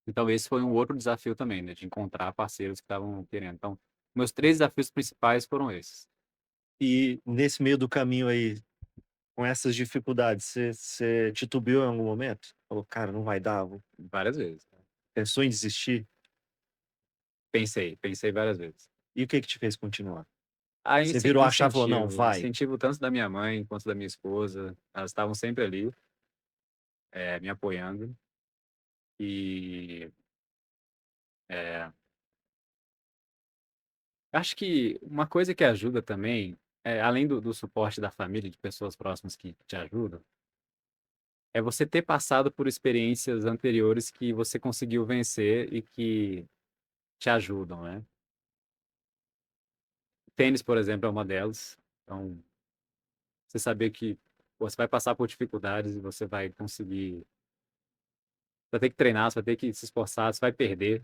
Então, esse foi um outro desafio também, né? De encontrar parceiros que estavam querendo. Então, Meus 3 desafios principais foram esses. E nesse meio do caminho aí, com essas dificuldades, você titubeou em algum momento? Falou: "Cara, não vai dar", Várias vezes. pensou em desistir? Pensei várias vezes. E o que que te fez continuar? Ah, Você virou a chave e falou: "Não, incentivo, vai"? incentivo tanto da minha mãe quanto da minha esposa, elas estavam sempre ali, me apoiando. E, eh, acho que uma coisa que ajuda também, além do suporte da família, de pessoas próximas que te ajudam, é você ter passado por experiências anteriores que você conseguiu vencer e que te ajudam, né. Tênis, por exemplo, é uma delas. Então, você saber que você vai passar por dificuldades e você vai conseguir, vai ter que treinar, você vai ter que se esforçar, você vai perder,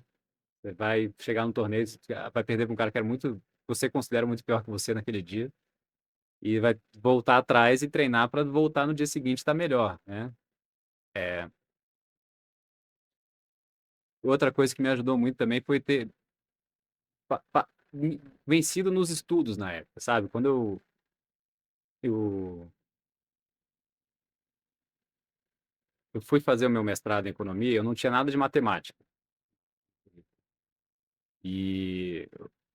você vai chegar no torneio, você vai perder para um cara que era muito, você considera muito pior que você naquele dia, e vai voltar atrás e treinar para voltar no dia seguinte estar melhor, né. Eh, outra coisa que me ajudou muito também foi ter vencido nos estudos na época, sabe. Quando eu eu fui fazer o meu mestrado em economia, eu não tinha nada de matemática. E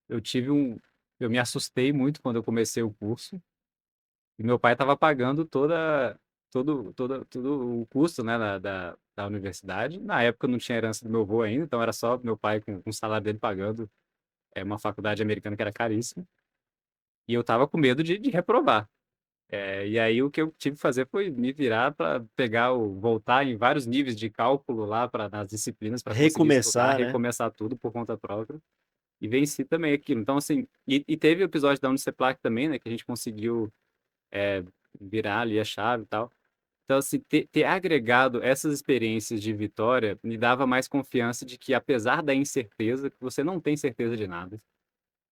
eu tive um eu me assustei muito quando eu comecei o curso, e meu pai estava pagando todo o custo, né, da universidade. Na época eu não tinha herança do meu avô ainda, então era só meu pai com o salário dele pagando, uma faculdade americana que era caríssima, e eu estava com medo de reprovar. E aí o que eu tive que fazer foi me virar para pegar o voltar em vários níveis de cálculo lá para nas disciplinas para conseguir estudar, Recomeçar, né. recomeçar tudo por conta própria. E venci também aquilo. Então, assim, teve o episódio da Uniceplac também, né, que a gente conseguiu, eh, virar ali a chave e tal. Então, assim, ter agregado essas experiências de vitória me dava mais confiança de que, apesar da incerteza, que você não tem certeza de nada,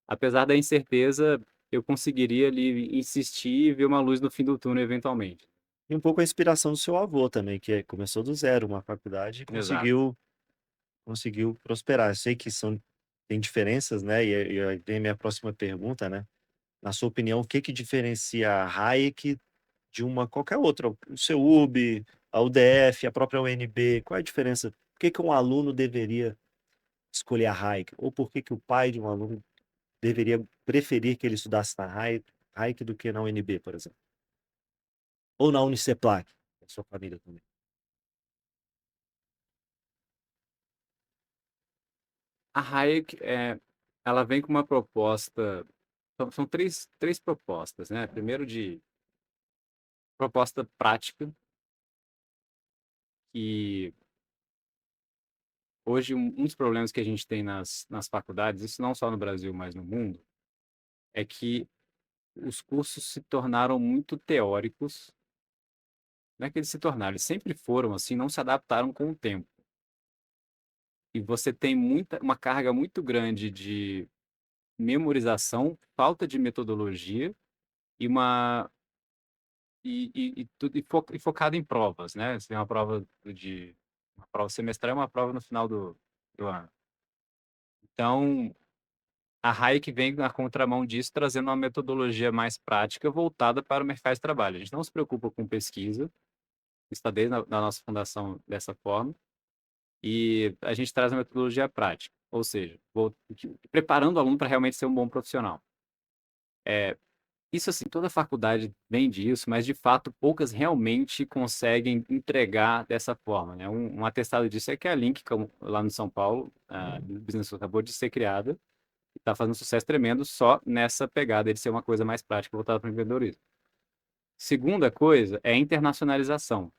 apesar da incerteza, eu conseguiria ali insistir e ver uma luz no fim do túnel eventualmente. E um pouco a inspiração do seu avô também, que começou do zero uma faculdade e Exato. conseguiu prosperar. Eu sei que tem diferenças, né, e aí vem a minha próxima pergunta, né. Na sua opinião, o que que diferencia a Hayek de uma qualquer outra, o CEUB, a UDF, a própria UNB, qual é a diferença? Por que que um aluno deveria escolher a Hayek? Ou por que que o pai de um aluno deveria preferir que ele estudasse na Hayek do que na UNB, por exemplo? Ou na Uniceplac, a sua família também? A Hayek, ela vem com uma proposta, são três propostas, né. Primeiro de proposta prática, que hoje um dos problemas que a gente tem nas faculdades, isso não só no Brasil, mas no mundo, é que os cursos se tornaram muito teóricos. Não é que eles se tornaram, eles sempre foram assim, não se adaptaram com o tempo. E você tem uma carga muito grande de memorização, falta de metodologia e uma e focado em provas, né. Você tem uma prova semestral e uma prova no final do ano. Então, a Hayek vem na contramão disso, trazendo uma metodologia mais prática voltada para o mercado de trabalho. A gente não se preocupa com pesquisa, está desde a da nossa fundação dessa forma, e a gente traz a metodologia prática, ou seja, preparando o aluno para realmente ser um bom profissional. Eh, isso, assim, toda faculdade vende isso, mas de fato poucas realmente conseguem entregar dessa forma, né. Um atestado disso é que a Link, como lá no São Paulo, a Business School acabou de ser criada, e está fazendo um sucesso tremendo só nessa pegada de ser uma coisa mais prática voltada para o empreendedorismo. Segunda coisa é a internacionalização.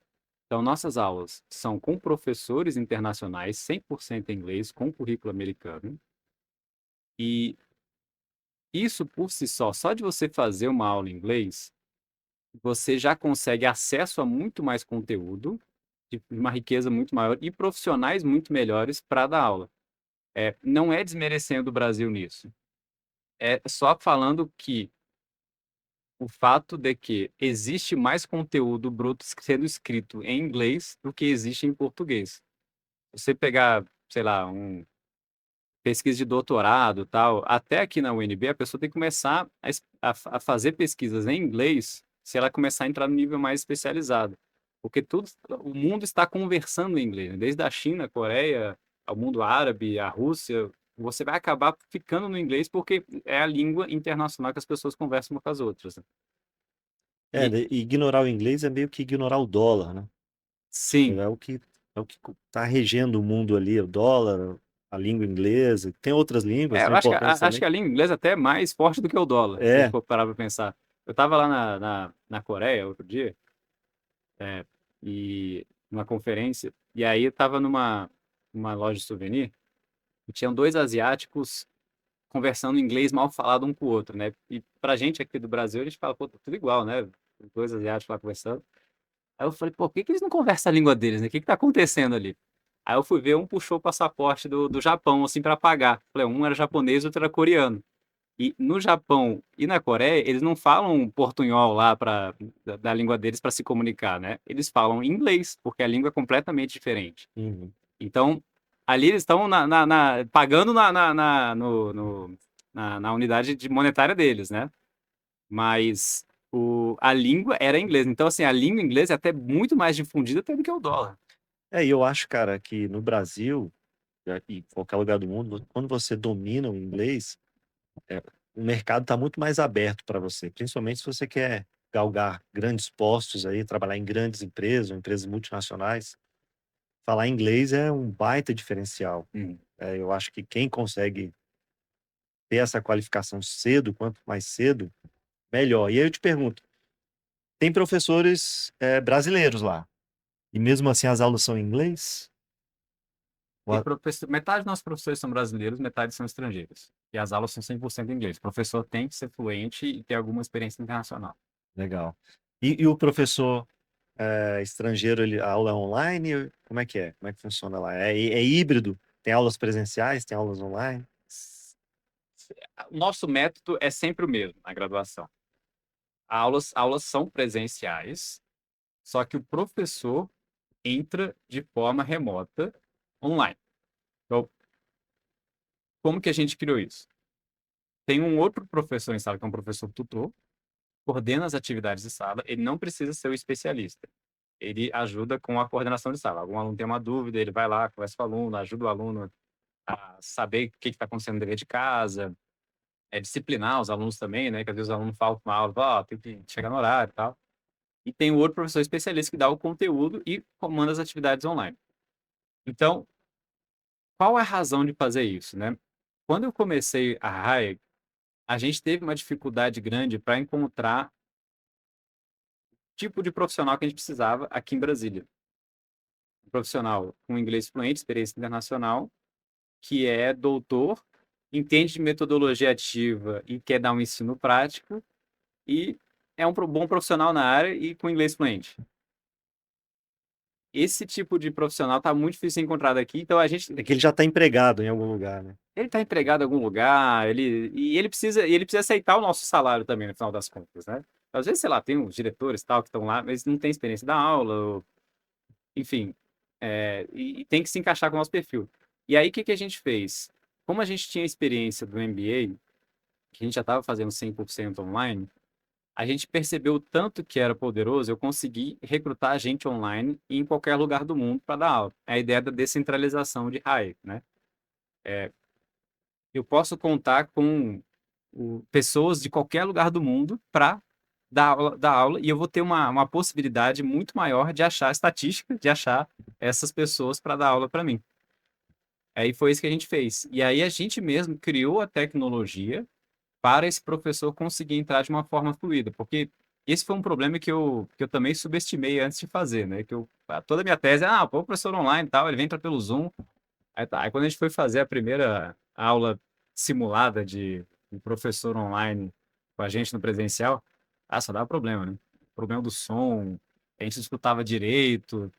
Então nossas aulas são com professores internacionais, 100% em inglês, com currículo americano, e isso por si só de você fazer uma aula em inglês, você já consegue acesso a muito mais conteúdo, de uma riqueza muito maior e profissionais muito melhores para dar aula. Não é desmerecendo o Brasil nisso, é só falando que o fato de que existe mais conteúdo bruto sendo escrito em inglês do que existe em português. Você pegar, sei lá, um pesquisa de doutorado, tal, até aqui na UNB, a pessoa tem que começar a fazer pesquisas em inglês se ela começar a entrar no nível mais especializado. Porque o mundo está conversando em inglês, né? Desde a China, a Coreia, ao mundo árabe, a Rússia, você vai acabar ficando no inglês porque é a língua internacional que as pessoas conversam umas com as outras, né? É, E né, ignorar o inglês é meio que ignorar o dólar, né? sim, É o que está regendo o mundo ali, o dólar, a língua inglesa. Tem outras línguas, eu são acho que, importantes acho também. que a língua inglesa até é mais forte do que o dólar, se a gente É, for parar para pensar. Eu estava lá na Coreia outro dia, e numa conferência, e aí eu estava numa loja de souvenir, e tinham dois asiáticos conversando inglês mal falado um com o outro, né? E pra gente aqui do Brasil, a gente fala, pô, tá tudo igual, né? Dois asiáticos lá conversando. Aí eu falei, pô, por que que eles não conversam a língua deles, né? O que que tá acontecendo ali? Aí eu fui ver, um puxou o passaporte do Japão, assim, para pagar. Falei, um era japonês, outro era coreano. E no Japão e na Coreia, eles não falam portunhol lá da língua deles para se comunicar, né? Eles falam inglês, porque a língua é completamente diferente. uhum. Então, ali eles estão pagando na unidade monetária deles, né? Mas a língua era inglês. Então, assim, a língua inglesa é até muito mais difundida até do que o dólar. E eu acho, cara, que no Brasil e em qualquer lugar do mundo, quando você domina o inglês, é, o mercado está muito mais aberto para você, principalmente se você quer galgar grandes postos aí, trabalhar em grandes empresas, ou empresas multinacionais. Falar inglês é um baita diferencial. Hum. Eu acho que quem consegue ter essa qualificação cedo, quanto mais cedo, melhor. E aí eu te pergunto, tem professores brasileiros lá, e mesmo assim as aulas são em inglês? Tem metade dos nossos professores são brasileiros, metade são estrangeiros. E as aulas são 100% em inglês. O professor tem que ser fluente e ter alguma experiência internacional. Legal. E o professor estrangeiro, a aula é online? Como é que é? Como é que funciona lá? É híbrido? Tem aulas presenciais? Tem aulas online? O nosso método é sempre o mesmo na graduação. Aulas são presenciais, só que o professor entra de forma remota online. Então, como que a gente criou isso? Tem um outro professor em sala, que é um professor tutor, coordena as atividades de sala, ele não precisa ser o especialista. Ele ajuda com a coordenação de sala. Algum aluno tem uma dúvida, ele vai lá, conversa com o aluno, ajuda o aluno a saber o que está acontecendo no dever de casa, disciplinar os alunos também, né? Que às vezes o aluno falta uma aula, fala, tem que chegar no horário e tal. E tem o outro professor especialista que dá o conteúdo e comanda as atividades online. Então, qual é a razão de fazer isso, né? Quando eu comecei a Hayek, a gente teve uma dificuldade grande para encontrar o tipo de profissional que a gente precisava aqui em Brasília. Um profissional com inglês fluente, experiência internacional, que é doutor, entende de metodologia ativa e quer dar um ensino prático e é um bom profissional na área e com inglês fluente. Esse tipo de profissional está muito difícil de ser encontrado aqui, então a gente É que ele já está empregado em algum lugar, né? ele está empregado em algum lugar, ele precisa aceitar o nosso salário também no final das contas, né? Às vezes, sei lá, tem os diretores tal que estão lá, mas não tem experiência da aula, enfim, e tem que se encaixar com o nosso perfil. E aí, o que que a gente fez? Como a gente tinha experiência do MBA, que a gente já estava fazendo 100% online, a gente percebeu o tanto que era poderoso, eu consegui recrutar gente online em qualquer lugar do mundo para dar aula. É a ideia da descentralização de Hayek, né? Eu posso contar com pessoas de qualquer lugar do mundo para dar aula e eu vou ter uma possibilidade muito maior de achar estatística, de achar essas pessoas para dar aula para mim. Aí foi isso que a gente fez. E aí a gente mesmo criou a tecnologia para esse professor conseguir entrar de uma forma fluida, porque esse foi um problema que eu também subestimei antes de fazer, né? Toda a minha tese é, o professor online e tal, ele entra pelo Zoom. Aí tá. Aí quando a gente foi fazer a primeira aula simulada de um professor online com a gente no presencial, só dava problema, né? Problema do som, a gente não escutava direito,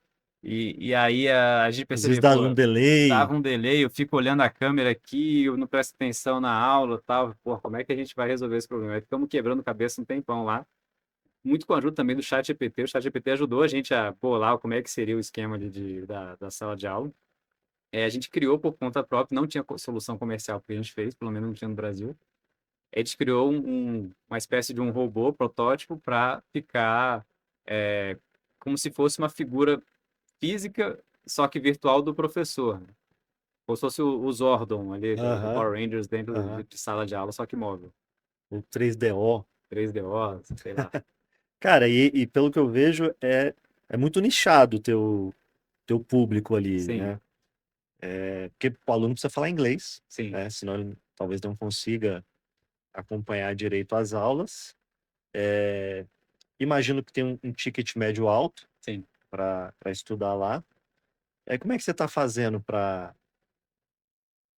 e aí a gente Às vezes percebia, dá pô, um delay. dava um delay, eu fico olhando a câmera aqui, eu não presto atenção na aula e tal, pô, como é que a gente vai resolver esse problema? Aí ficamos quebrando cabeça um tempão lá, muito com a ajuda também do ChatGPT, o ChatGPT ajudou a gente a pôr lá como é que seria o esquema da sala de aula, A gente criou por conta própria, não tinha solução comercial que a gente fez, pelo menos não tinha no Brasil. A gente criou uma espécie de um robô protótipo para ficar é, como se fosse uma figura física, só que virtual do professor, né? Como se fosse o Zordon ali, do Aham, Power Rangers dentro aham. de sala de aula, só que móvel. O 3DO. 3DO, sei lá. Cara, e pelo que eu vejo, é muito nichado o teu público ali, Sim, né? Porque o aluno precisa falar inglês, sim, né? Senão ele talvez não consiga acompanhar direito as aulas. Imagino que tem um ticket médio alto sim. para estudar lá. Aí como é que você está fazendo para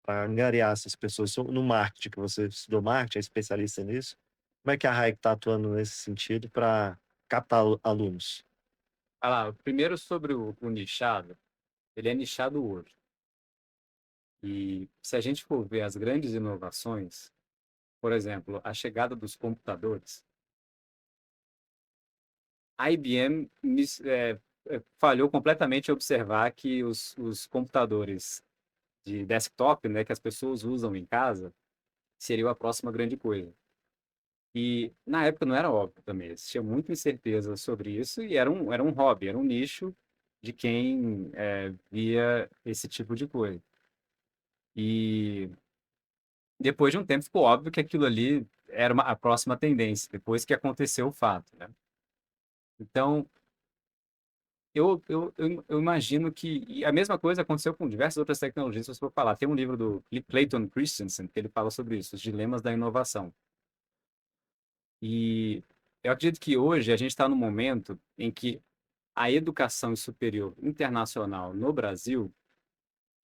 angariar essas pessoas? No marketing, que você estudou marketing, é especialista nisso. Como é que a Raik está atuando nesse sentido para captar alunos? Ah lá, primeiro sobre o nichado, ele é nichado hoje. E se a gente for ver as grandes inovações, por exemplo, a chegada dos computadores, a IBM falhou completamente em observar que os computadores de desktop, né, que as pessoas usam em casa, seriam a próxima grande coisa. E na época não era óbvio também, existia muita incerteza sobre isso e era um hobby, era um nicho de quem via esse tipo de coisa. E depois de um tempo ficou óbvio que aquilo ali era a próxima tendência, depois que aconteceu o fato, né? Então, eu imagino que e a mesma coisa aconteceu com diversas outras tecnologias, se você for falar. Tem um livro do Clayton Christensen que ele fala sobre isso, os dilemas da inovação. E eu acredito que hoje a gente está num momento em que a educação superior internacional no Brasil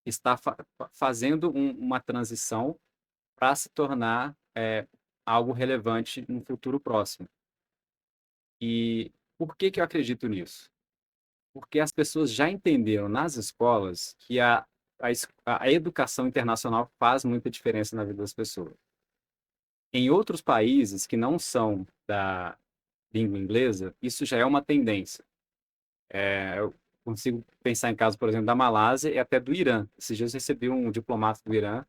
está fazendo uma transição para se tornar algo relevante no futuro próximo. E por que que eu acredito nisso? Porque as pessoas já entenderam nas escolas que a educação internacional faz muita diferença na vida das pessoas. Em outros países que não são da língua inglesa, isso já é uma tendência. Eu consigo pensar em casos, por exemplo, da Malásia e até do Irã. Esses dias eu recebi um diplomata do Irã,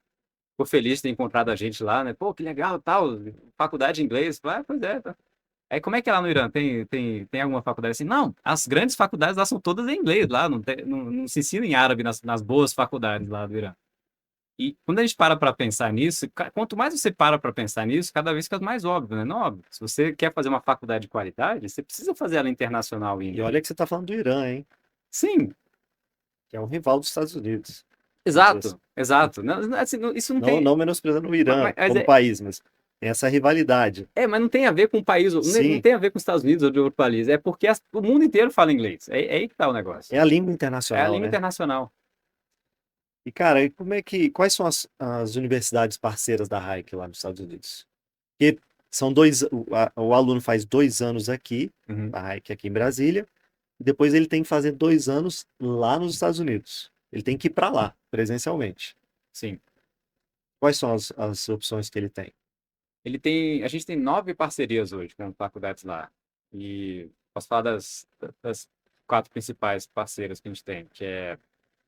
ficou feliz de ter encontrado a gente lá, né? Pô, que legal, tal, faculdade de inglês. Falei, pois é, tá. Aí como é que é lá no Irã? Tem alguma faculdade assim? Não, as grandes faculdades lá são todas em inglês, lá não se ensina em árabe nas boas faculdades lá do Irã. E quando a gente para pensar nisso, quanto mais você para pensar nisso, cada vez fica mais óbvio, né? Não óbvio. Se você quer fazer uma faculdade de qualidade, você precisa fazer ela internacional em E inglês. olha que você está falando do Irã, hein? Sim, Que é um rival dos Estados Unidos. Vamos dizer assim. exato, exato. Não, assim, isso não Não, tem. não menosprezando o Irã Mas como país, mas tem essa rivalidade. mas não tem a ver com o país, não Sim, tem a ver com os Estados Unidos ou de outro país. É porque o mundo inteiro fala inglês. É aí que tá o negócio. é a língua É a internacional, língua né? internacional. E, cara, e quais são as universidades parceiras da Hayek lá nos Estados Unidos? Porque são o aluno faz 2 anos aqui, Uhum, na Hayek aqui em Brasília, e depois ele tem que fazer 2 anos lá nos Estados Unidos. Ele tem que ir para lá, presencialmente. sim. Quais são as opções que ele tem? A gente tem 9 parcerias hoje com faculdades lá. E posso falar das 4 principais parceiras que a gente tem,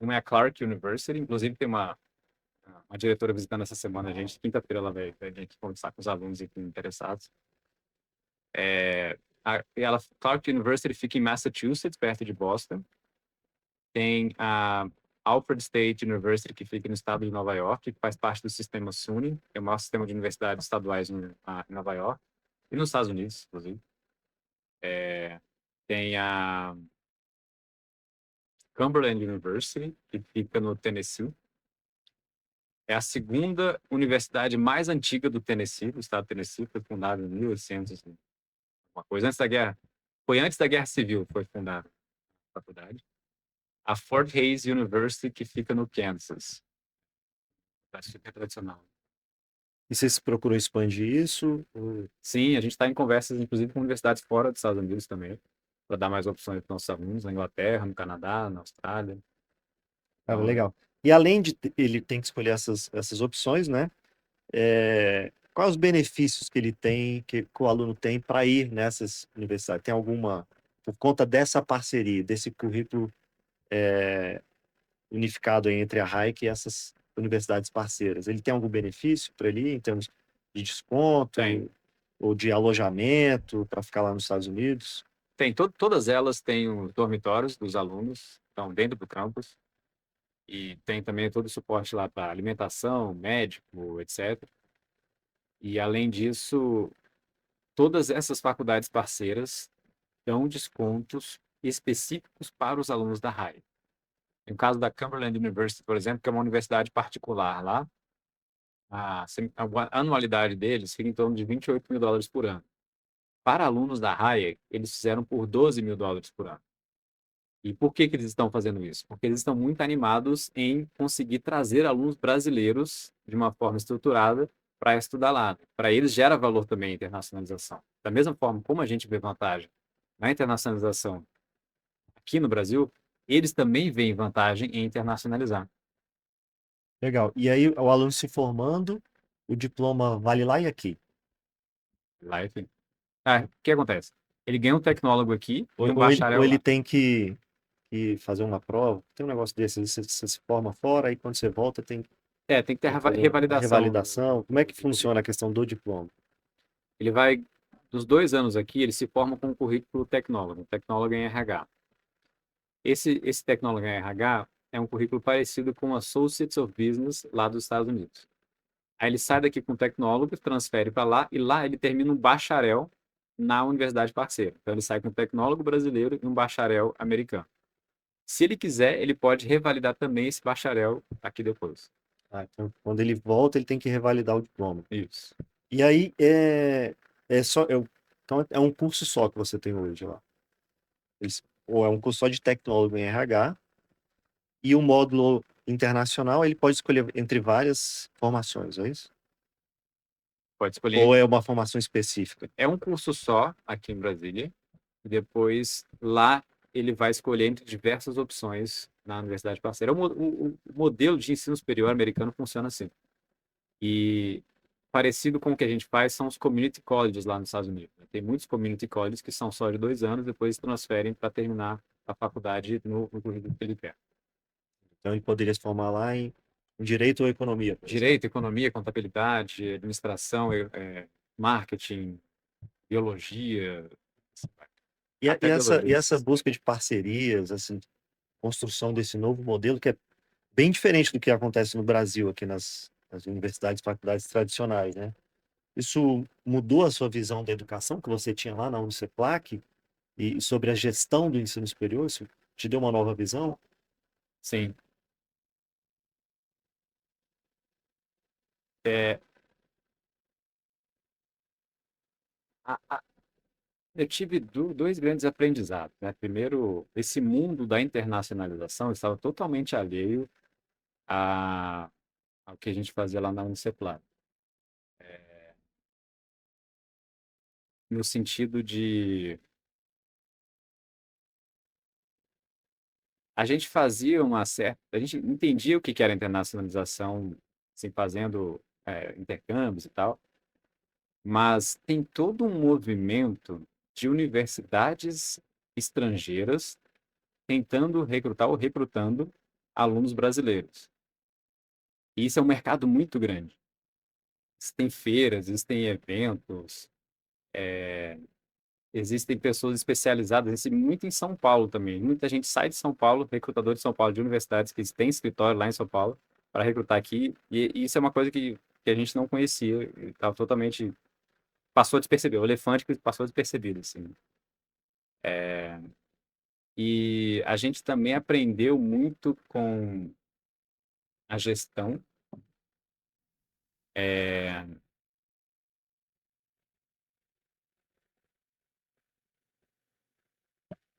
uma é a Clark University, inclusive tem uma diretora visitando essa semana a gente, quinta-feira ela vai vir aqui conversar com os alunos e com interessados. Clark University fica em Massachusetts, perto de Boston. Tem a Alfred State University, que fica no estado de Nova York, que faz parte do sistema SUNY, que é o maior sistema de universidades estaduais em Nova York, e nos Estados Unidos, inclusive. Tem a Cumberland University, que fica no Tennessee. É a segunda universidade mais antiga do Tennessee, do estado do Tennessee, foi fundada em 1800, uma coisa antes da guerra. Foi antes da Guerra Civil, foi fundada a faculdade. A Fort Hays University, que fica no Kansas. Tá super tradicional. E vocês procuram expandir isso? Sim, a gente está em conversas, inclusive, com universidades fora dos Estados Unidos também, para dar mais opções para os nossos alunos, na Inglaterra, no Canadá, na Austrália. Ah, Então, legal. E além de ele tem que escolher essas opções, né? Quais os benefícios que ele tem, que o aluno tem para ir nessas universidades? Tem alguma, por conta dessa parceria, desse currículo unificado aí entre a Hayek e essas universidades parceiras. Ele tem algum benefício para ele em termos de Tem. desconto ou de alojamento para ficar lá nos Estados Unidos? Todas elas têm os dormitórios dos alunos, estão dentro do campus, e tem também todo o suporte lá para alimentação, médico, etc. E, além disso, todas essas faculdades parceiras dão descontos específicos para os alunos da Hayek. No caso da Cumberland University, por exemplo, que é uma universidade particular lá, a anualidade deles fica em torno de US$ 28.000 por ano. Para alunos da Hayek, eles fizeram por US$ 12.000 por ano. E por que eles estão fazendo isso? Porque eles estão muito animados em conseguir trazer alunos brasileiros de uma forma estruturada para estudar lá. Para eles gera valor também a internacionalização. Da mesma forma como a gente vê vantagem na internacionalização aqui no Brasil, eles também veem vantagem em internacionalizar. Legal. E aí, o aluno se formando, o diploma vale lá e aqui? Lá, enfim. O que acontece? Ele ganha um tecnólogo aqui e Ou, um ou bacharel ele lá. tem que fazer uma prova? Tem um negócio desse, você se forma fora, aí quando você volta Tem que ter tem que fazer a revalidação. revalidação. Como é que funciona a questão do diploma? Ele vai, dos 2 anos aqui, ele se forma com um currículo tecnólogo, um tecnólogo em RH. Esse tecnólogo em RH é um currículo parecido com o Associates of Business lá dos Estados Unidos. Aí ele sai daqui com o tecnólogo, transfere para lá, e lá ele termina um bacharel na universidade parceira. Então ele sai com um tecnólogo brasileiro e um bacharel americano. Se ele quiser, ele pode revalidar também esse bacharel aqui depois. Então, quando ele volta, ele tem que revalidar o diploma. Isso. E aí, então é um curso só que você tem hoje lá. Ou é um curso só de tecnólogo em RH, e o módulo internacional, ele pode escolher entre várias formações, é isso? Pode escolher. Ou é uma formação específica? É um curso só aqui em Brasília. E depois lá ele vai escolher entre diversas opções na universidade parceira. O modelo de ensino superior americano funciona assim. E parecido com o que a gente faz são os community colleges lá nos Estados Unidos. Tem muitos community colleges que são só de 2 anos, depois transferem para terminar a faculdade no currículo que ele quer. Então ele poderia se formar lá em direito ou economia, por exemplo. Direito, economia, contabilidade, administração, marketing, biologia, até E biologia. essa busca de parcerias, assim, construção desse novo modelo, que é bem diferente do que acontece no Brasil, aqui nas universidades, faculdades tradicionais, né? Isso mudou a sua visão da educação que você tinha lá na Uniceplac e sobre a gestão do ensino superior? Isso te deu uma nova visão? Sim. É, a, a, eu tive dois grandes aprendizados, né? Primeiro, esse mundo da internacionalização eu estava totalmente alheio a, ao que a gente fazia lá na Uniceplar. No sentido de a gente fazia uma certa, a gente entendia o que era internacionalização, assim, fazendo intercâmbios e tal, mas tem todo um movimento de universidades estrangeiras tentando recrutar ou recrutando alunos brasileiros. E isso é um mercado muito grande. Existem feiras, existem eventos, existem pessoas especializadas, isso muito em São Paulo também. Muita gente sai de São Paulo, recrutador de São Paulo, de universidades que têm escritório lá em São Paulo, para recrutar aqui. E isso é uma coisa que a gente não conhecia, estava totalmente. Passou despercebido, o elefante que passou despercebido, assim. E a gente também aprendeu muito com a gestão. É,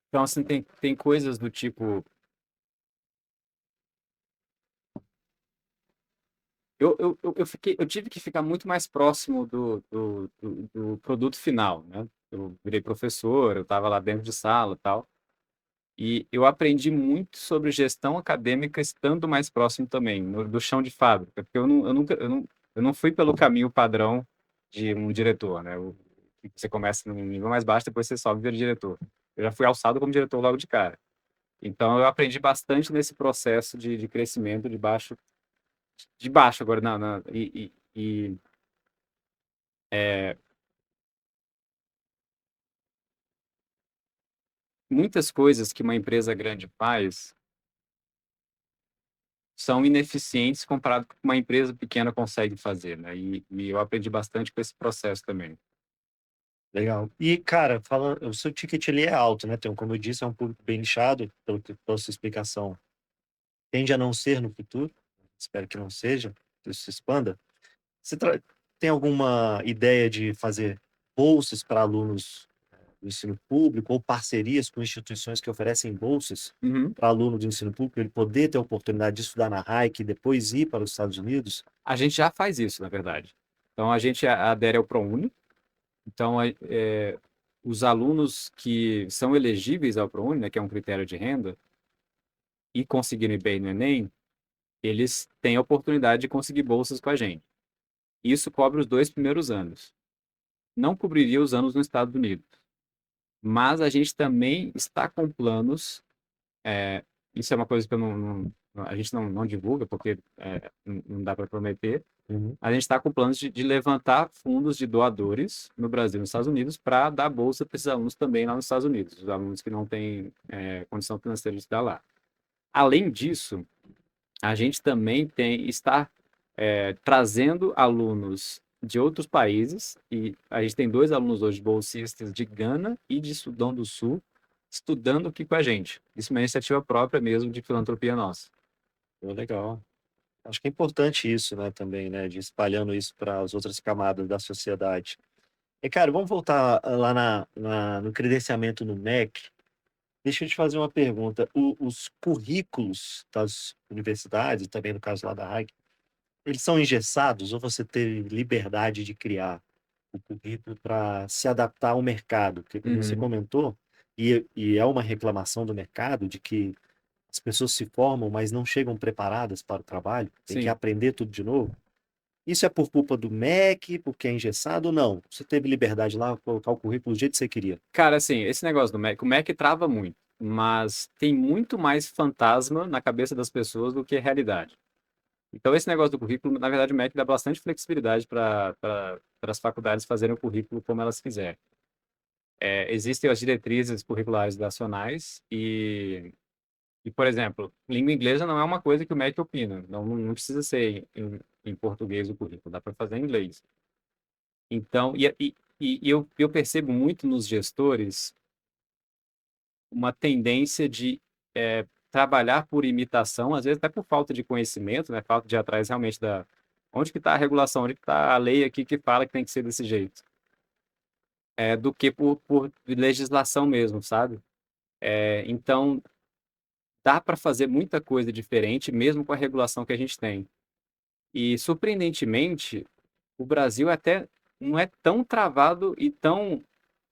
Então, assim, tem coisas do tipo. Eu tive que ficar muito mais próximo do produto final, né? Eu virei professor, eu estava lá dentro de sala e tal. E eu aprendi muito sobre gestão acadêmica estando mais próximo também, do chão de fábrica. Porque eu não fui pelo caminho padrão de um diretor, né? Você começa no nível mais baixo, depois você sobe e vira diretor. Eu já fui alçado como diretor logo de cara. Então, eu aprendi bastante nesse processo de crescimento de baixo agora, é, muitas coisas que uma empresa grande faz são ineficientes comparado com o que uma empresa pequena consegue fazer, né? E eu aprendi bastante com esse processo também. Legal. E, cara, falando, o seu ticket ele é alto, né? Tem, como eu disse, é um público bem nichado, pela sua explicação. Tende a não ser no futuro, espero que não seja, que isso se expanda. Você tem alguma ideia de fazer bolsas para alunos do ensino público ou parcerias com instituições que oferecem bolsas Uhum. para aluno do ensino público, ele poder ter a oportunidade de estudar na RAIC e depois ir para os Estados Unidos? A gente já faz isso, na verdade. Então, a gente adere ao ProUni. Então, os alunos que são elegíveis ao ProUni, né, que é um critério de renda, e conseguirem bem no Enem, eles têm a oportunidade de conseguir bolsas com a gente. Isso cobre os 2 primeiros anos. Não cobriria os anos nos Estados Unidos. Mas a gente também está com planos. Isso é uma coisa que a gente não divulga, porque não dá para prometer. Uhum. A gente está com planos de levantar fundos de doadores no Brasil e nos Estados Unidos para dar bolsa para esses alunos também lá nos Estados Unidos, os alunos que não têm condição financeira de estudar lá. Além disso, a gente também está trazendo alunos de outros países, e a gente tem 2 alunos hoje bolsistas de Gana e de Sudão do Sul estudando aqui com a gente. Isso é uma iniciativa própria mesmo de filantropia nossa. Pô, legal. Acho que é importante isso, né, também, né, de ir espalhando isso para as outras camadas da sociedade. E, cara, vamos voltar lá no credenciamento no MEC. Deixa eu te fazer uma pergunta. Os currículos das universidades, e também no caso lá da RAIC, eles são engessados ou você teve liberdade de criar o currículo para se adaptar ao mercado? Porque, como você Uhum. comentou, e é uma reclamação do mercado de que as pessoas se formam, mas não chegam preparadas para o trabalho, tem que Sim. aprender tudo de novo. Isso é por culpa do MEC, porque é engessado ou não? Você teve liberdade lá, colocar o currículo do jeito que você queria. Cara, assim, esse negócio do Mac, o Mac trava muito, mas tem muito mais fantasma na cabeça das pessoas do que realidade. Então, esse negócio do currículo, na verdade, o Mac dá bastante flexibilidade para as faculdades fazerem o currículo como elas quiserem. Existem as diretrizes curriculares nacionais e, por exemplo, língua inglesa não é uma coisa que o MEC opina. Não precisa ser em português o currículo, dá para fazer em inglês. Então, eu percebo muito nos gestores uma tendência de trabalhar por imitação, às vezes até por falta de conhecimento, né? Falta de ir atrás realmente da onde que está a regulação, onde que está a lei aqui que fala que tem que ser desse jeito, do que por legislação mesmo, sabe? Então, dá para fazer muita coisa diferente, mesmo com a regulação que a gente tem. E, surpreendentemente, o Brasil até não é tão travado e tão,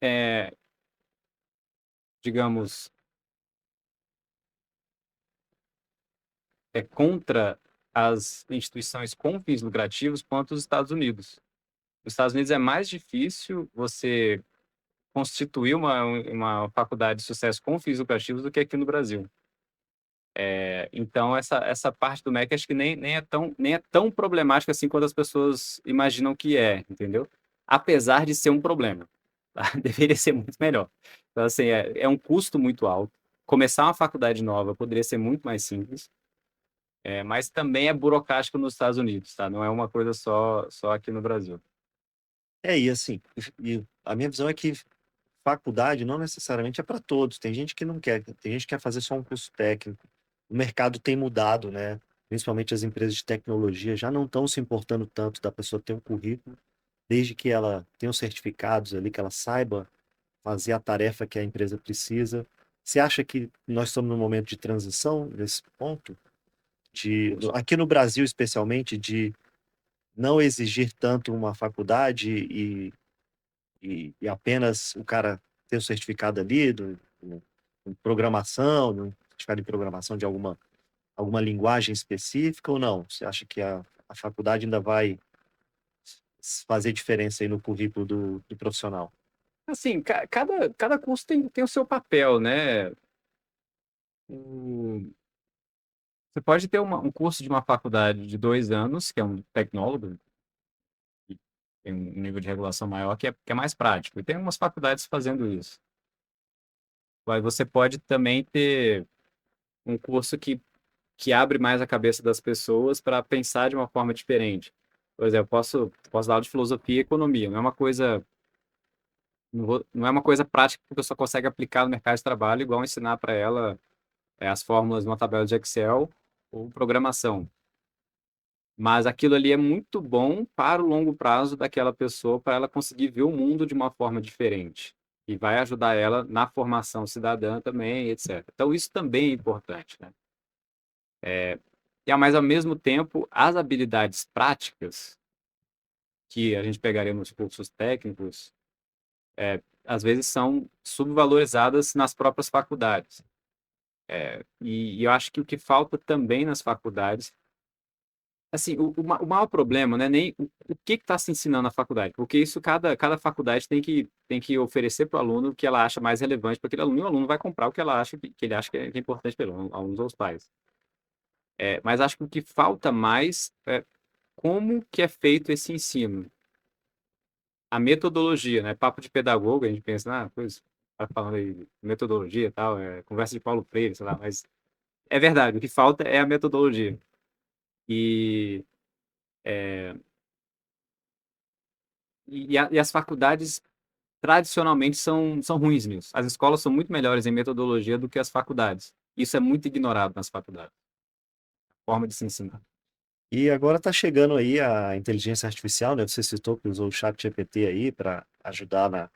é, digamos, contra as instituições com fins lucrativos quanto os Estados Unidos. Nos Estados Unidos é mais difícil você constituir uma faculdade de sucesso com fins lucrativos do que aqui no Brasil. Então, essa parte do MEC acho que nem é tão problemática assim quanto as pessoas imaginam que é, entendeu? Apesar de ser um problema, tá? Deveria ser muito melhor. Então, assim, é um custo muito alto. Começar uma faculdade nova poderia ser muito mais simples, mas também é burocrático nos Estados Unidos, tá? Não é uma coisa só aqui no Brasil. E assim, e a minha visão é que faculdade não necessariamente é para todos. Tem gente que não quer, tem gente que quer fazer só um curso técnico. O mercado tem mudado, né? Principalmente as empresas de tecnologia já não estão se importando tanto da pessoa ter um currículo, desde que ela tenha os certificados ali, que ela saiba fazer a tarefa que a empresa precisa. Você acha que nós estamos num momento de transição nesse ponto? Aqui no Brasil, especialmente, de não exigir tanto uma faculdade e apenas o cara ter o certificado ali em programação, no certificado em programação de alguma linguagem específica ou não? Você acha que a faculdade ainda vai fazer diferença aí no currículo do profissional? Assim, cada curso tem o seu papel, né? O- Você pode ter um curso de uma faculdade de 2 anos, que é um tecnólogo, que tem um nível de regulação maior, que é mais prático. E tem algumas faculdades fazendo isso. Aí você pode também ter um curso que abre mais a cabeça das pessoas para pensar de uma forma diferente. Por exemplo, posso dar aula de filosofia e economia. Não é uma coisa, não é uma coisa prática que a pessoa consegue aplicar no mercado de trabalho, igual ensinar para ela as fórmulas numa tabela de Excel ou programação. Mas aquilo ali é muito bom para o longo prazo daquela pessoa, para ela conseguir ver o mundo de uma forma diferente. E vai ajudar ela na formação cidadã também, etc. Então, isso também é importante, né? Mas, ao mesmo tempo, as habilidades práticas que a gente pegaria nos cursos técnicos, às vezes são subvalorizadas nas próprias faculdades. E eu acho que o que falta também nas faculdades, assim, o maior problema, né, nem o que está se ensinando na faculdade, porque isso cada faculdade tem que oferecer para o aluno o que ela acha mais relevante para aquele aluno, e o aluno vai comprar o que ela acha que ele acha que é importante para ele, alunos ou os pais. Mas acho que o que falta mais é como que é feito esse ensino. A metodologia, né? Papo de pedagogo, a gente pensa, coisa, tá falando aí de metodologia e tal, conversa de Paulo Freire, sei lá, mas é verdade, o que falta é a metodologia. E, e as faculdades tradicionalmente são ruins nisso. As escolas são muito melhores em metodologia do que as faculdades. Isso é muito ignorado nas faculdades, forma de se ensinar. E agora está chegando aí a inteligência artificial, né? Você citou que usou o chat GPT aí para ajudar na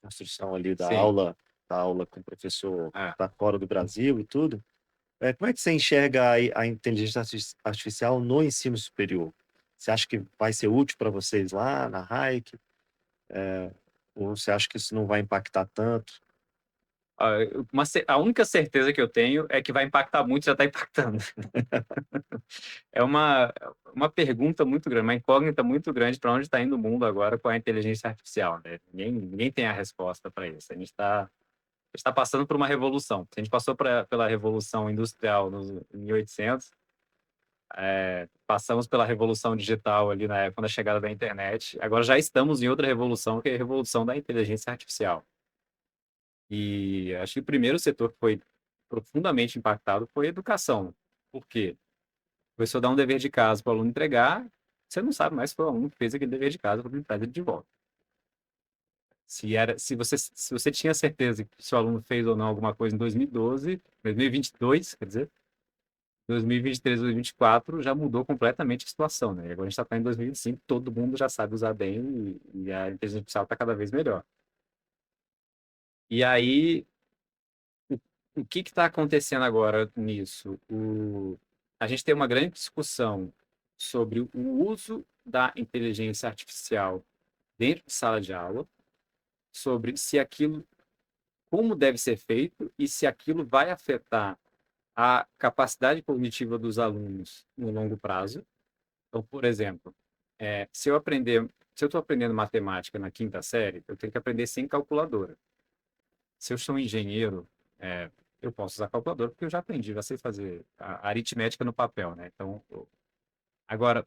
construção ali Sim, da aula com o professor é. da fora do Brasil e tudo. Como é que você enxerga a inteligência artificial no ensino superior? Você acha que vai ser útil para vocês lá na RAIC? Ou você acha que isso não vai impactar tanto? Ah, a única certeza que eu tenho é que vai impactar muito, já está impactando. É uma pergunta muito grande, uma incógnita muito grande para onde está indo o mundo agora com a inteligência artificial, né? Ninguém tem a resposta para isso. A gente tá passando por uma revolução. Se a gente passou pela revolução industrial nos 1800, passamos pela revolução digital ali na época da chegada da internet. Agora já estamos em outra revolução, que é a revolução da inteligência artificial. E acho que o primeiro setor que foi profundamente impactado foi a educação. Por quê? O professor dá um dever de casa para o aluno entregar, você não sabe mais se foi o aluno que fez aquele dever de casa para ele trazer ele de volta. Se você tinha certeza que se o aluno fez ou não alguma coisa em 2012, 2022, quer dizer, 2023, 2024 já mudou completamente a situação, né? E agora a gente está em 2025, todo mundo já sabe usar bem e a inteligência artificial está cada vez melhor. E aí, o, o que está acontecendo agora nisso? A gente tem uma grande discussão sobre o uso da inteligência artificial dentro de sala de aula, sobre se aquilo, como deve ser feito e se aquilo vai afetar a capacidade cognitiva dos alunos no longo prazo. Então, por exemplo, se eu estou aprendendo matemática na quinta série, eu tenho que aprender sem calculadora. Se eu sou um engenheiro, eu posso usar calculadora porque eu já aprendi, já sei fazer a aritmética no papel, né? Então, agora,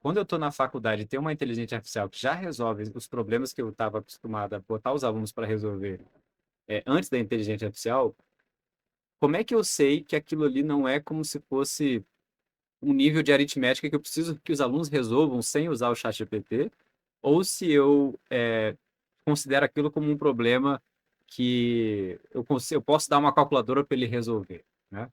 quando eu estou na faculdade e tem uma inteligência artificial que já resolve os problemas que eu estava acostumado a botar os alunos para resolver antes da inteligência artificial, como é que eu sei que aquilo ali não é como se fosse um nível de aritmética que eu preciso que os alunos resolvam sem usar o chat GPT, ou se eu considero aquilo como um problema que eu posso dar uma calculadora para ele resolver, né?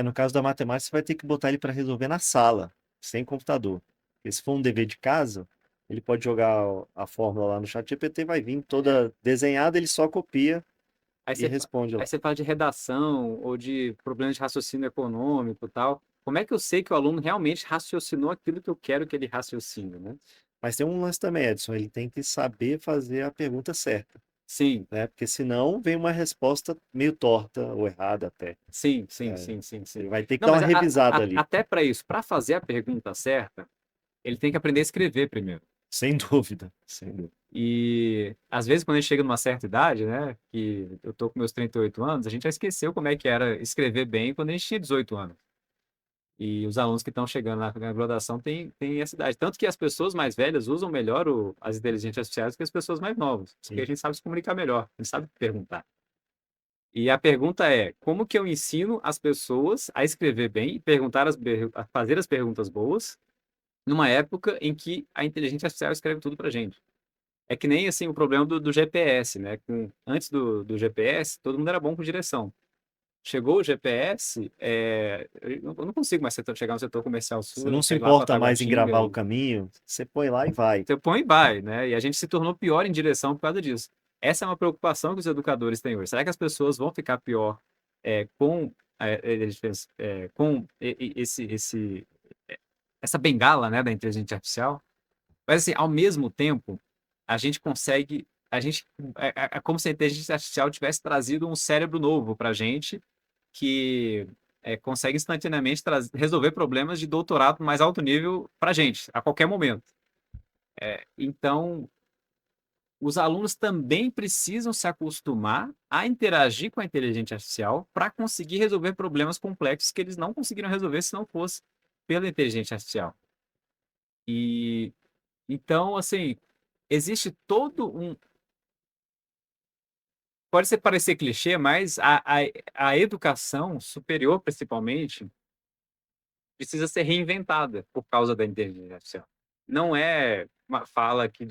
No caso da matemática, você vai ter que botar ele para resolver na sala, sem computador. Porque se for um dever de casa, ele pode jogar a fórmula lá no chat GPT, vai vir toda desenhada, ele só copia Aí e você, responde lá. aí você fala de redação ou de problemas de raciocínio econômico e tal. Como é que eu sei que o aluno realmente raciocinou aquilo que eu quero que ele raciocine, né? Mas tem um lance também, Edson, ele tem que saber fazer a pergunta certa, Sim, né? Porque senão vem uma resposta meio torta ou errada até. sim, sim, sim, sim, Ele sim. vai ter que Não, dar uma mas revisada ali, até para isso, para fazer a pergunta certa, ele tem que aprender a escrever primeiro. sem dúvida, sem dúvida. E às vezes quando a gente chega numa certa idade, né, que eu tô com meus 38 anos, a gente já esqueceu como é que era escrever bem quando a gente tinha 18 anos. E os alunos que estão chegando na graduação têm essa idade. Tanto que as pessoas mais velhas usam melhor as inteligências artificiais do que as pessoas mais novas, porque a Sim. gente sabe se comunicar melhor, a gente sabe perguntar. E a pergunta é, como que eu ensino as pessoas a escrever bem e a fazer as perguntas boas numa época em que a inteligência artificial escreve tudo pra gente? É que nem assim o problema do GPS, né? Antes do GPS, todo mundo era bom com direção. Chegou o GPS, eu não consigo mais chegar no setor comercial Você sul, não se sei lá, para importa mais em Taguatinga, gravar o e caminho, você põe lá e vai. você põe e vai, né? E a gente se tornou pior em direção por causa disso. Essa é uma preocupação que os educadores têm hoje. Será que as pessoas vão ficar pior com essa bengala, né, da inteligência artificial? Mas assim, ao mesmo tempo, a gente consegue, é como se a inteligência artificial tivesse trazido um cérebro novo para a gente que consegue instantaneamente resolver problemas de doutorado mais alto nível para a gente, a qualquer momento. Então, os alunos também precisam se acostumar a interagir com a inteligência artificial para conseguir resolver problemas complexos que eles não conseguiriam resolver se não fosse pela inteligência artificial. E então, assim, existe todo um. Pode ser parecer clichê, mas a educação superior, principalmente, precisa ser reinventada por causa da inteligência artificial. Não é uma fala aqui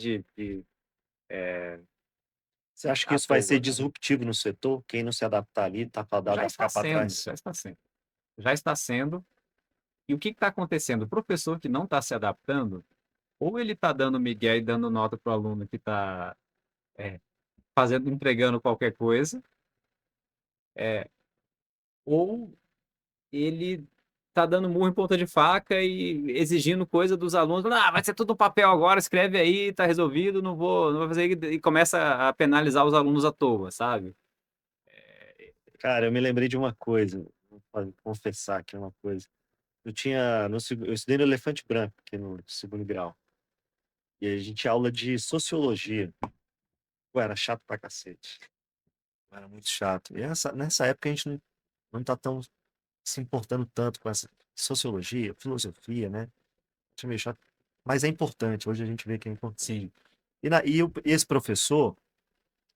Você acha que à isso vai ser toa, né? disruptivo no setor? Quem não se adaptar ali está fadado Já a está ficar para sendo, trás? já está sendo. Já está sendo. E o que está acontecendo? O professor que não está se adaptando, ou ele está dando migué e dando nota para o aluno que está entregando qualquer coisa, ou ele tá dando murro em ponta de faca e exigindo coisa dos alunos. Ah, vai ser tudo no papel agora, escreve aí, tá resolvido, não vou fazer. E começa a penalizar os alunos à toa, sabe? Cara, eu me lembrei de uma coisa, vou confessar aqui uma coisa. Eu estudei no Elefante Branco, aqui no segundo grau, e a gente tinha aula de sociologia. Pô, era chato pra cacete. Era muito chato. E nessa época a gente não tá tão se importando tanto com essa sociologia, filosofia, né? Acho meio chato. Mas é importante, hoje a gente vê que é importante. Sim. E esse professor,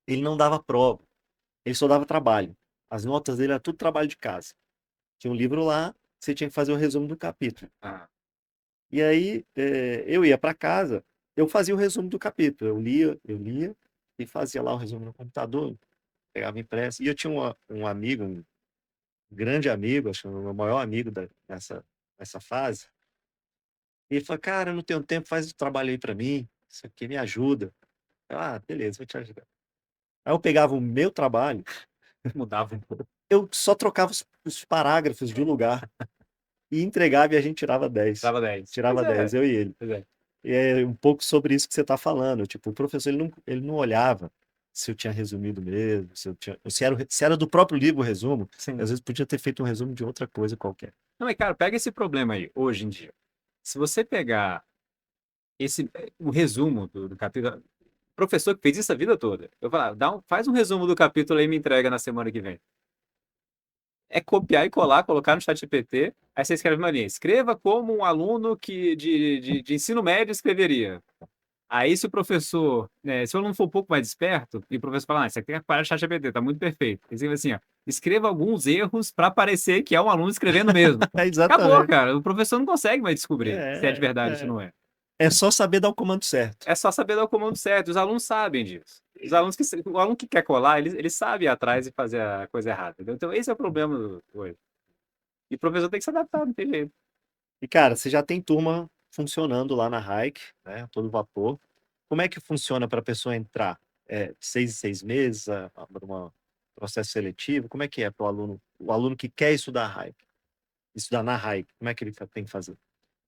ele não dava prova, ele só dava trabalho. As notas dele era tudo trabalho de casa. Tinha um livro lá, você tinha que fazer o resumo do capítulo. Ah, E aí eu ia para casa, eu fazia o resumo do capítulo. Eu lia e fazia lá o resumo no computador, pegava impresso. E eu tinha um amigo, um grande amigo, acho que o meu maior amigo nessa fase. E ele falou, cara, eu não tenho tempo, faz o trabalho aí para mim, isso aqui me ajuda. Beleza, vou te ajudar. Aí eu pegava o meu trabalho, mudava um pouco. eu só trocava os parágrafos de lugar e entregava e a gente tirava 10. Dava 10. Pois Tirava 10, é, eu e ele. pois é. E é um pouco sobre isso que você está falando. Tipo, o professor ele não olhava se eu tinha resumido mesmo, se era do próprio livro o resumo. Sim. Às vezes podia ter feito um resumo de outra coisa qualquer. Não, mas, cara, pega esse problema aí, hoje em dia. Se você pegar o resumo do capítulo. Professor que fez isso a vida toda. Eu falo, faz um resumo do capítulo aí e me entrega na semana que vem. É copiar e colar, colocar no chat GPT, aí você escreve uma linha. Escreva como um aluno de ensino médio escreveria. Aí, se o professor, né, se o aluno for um pouco mais esperto, e o professor falar, isso aqui tem que parar no chat GPT, tá muito perfeito. Ele escreve assim, ó, escreva alguns erros para parecer que é um aluno escrevendo mesmo. Acabou, Exatamente. cara. O professor não consegue mais descobrir se é de É, verdade ou se é, não é. é só saber dar o comando certo. É só saber dar o comando certo. Os alunos sabem disso. O aluno que quer colar, ele sabe ir atrás e fazer a coisa errada. Entendeu? Então, esse é o problema hoje. E o professor tem que se adaptar, não tem jeito. E, cara, você já tem turma funcionando lá na Hike, né? a Todo vapor. Como é que funciona para a pessoa entrar? De 6 em 6 meses, para um processo seletivo? Como é que é para o aluno que quer estudar na Hike? Como é que ele tem que fazer?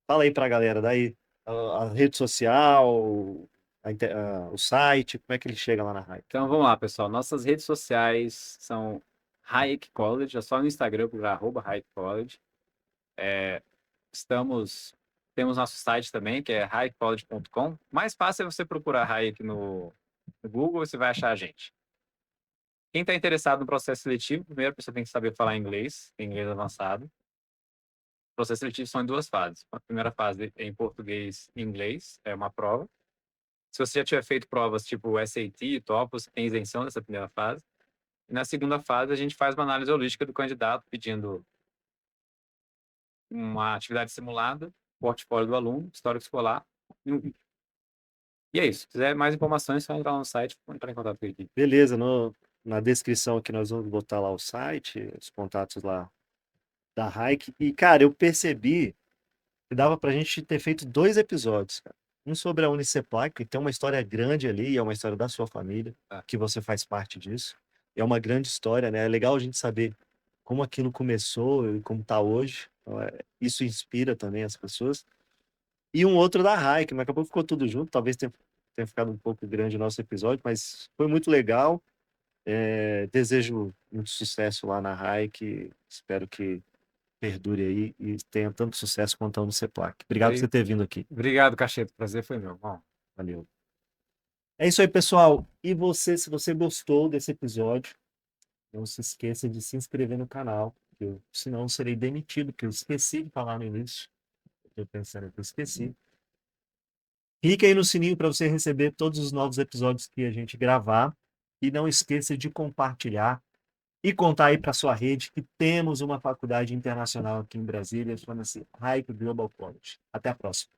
Fala aí para a galera, daí a rede social, o site, como é que ele chega lá na Hike? Então, vamos lá, pessoal. Nossas redes sociais são Hayek College. É só no Instagram procurar @Hayek College. Estamos Temos nosso site também, que é highcollege.com. Mais fácil é você procurar High aqui no Google, você vai achar a gente. Quem está interessado no processo seletivo, primeiro você tem que saber falar inglês, tem inglês avançado. O processo seletivo são em 2 fases. A primeira fase é em português e inglês, é uma prova. Se você já tiver feito provas tipo SAT, TOEFL, tem isenção dessa primeira fase. E na segunda fase, a gente faz uma análise holística do candidato, pedindo uma atividade simulada, portfólio do aluno, histórico escolar e um vídeo. E é isso. Se quiser mais informações, é só entrar no site ou entrar em contato com a equipe. Beleza, na descrição aqui nós vamos botar lá o site, os contatos lá da Hike. E, cara, eu percebi que dava pra gente ter feito 2 episódios, cara. Um sobre a Uniceplac, que tem uma história grande ali, e é uma história da sua família, Tá. que você faz parte disso. É uma grande história, né? É legal a gente saber como aquilo começou e como tá hoje. Então, isso inspira também as pessoas. E um outro da Hike, mas acabou que ficou tudo junto. Talvez tenha ficado um pouco grande o nosso episódio, mas foi muito legal. Desejo muito sucesso lá na Hike. Espero que perdure aí e tenha tanto sucesso quanto a Uniceplac. Obrigado por você ter vindo aqui. Obrigado, Cacheto. Prazer foi meu. Bom. Valeu. É isso aí, pessoal. E você, se você gostou desse episódio, não se esqueça de se inscrever no canal, senão eu serei demitido, porque eu esqueci de falar no início. Estou pensando que eu esqueci. Clique aí no sininho para você receber todos os novos episódios que a gente gravar. E não esqueça de compartilhar e contar aí para sua rede que temos uma faculdade internacional aqui em Brasília, chama-se Hike Global College. Até a próxima.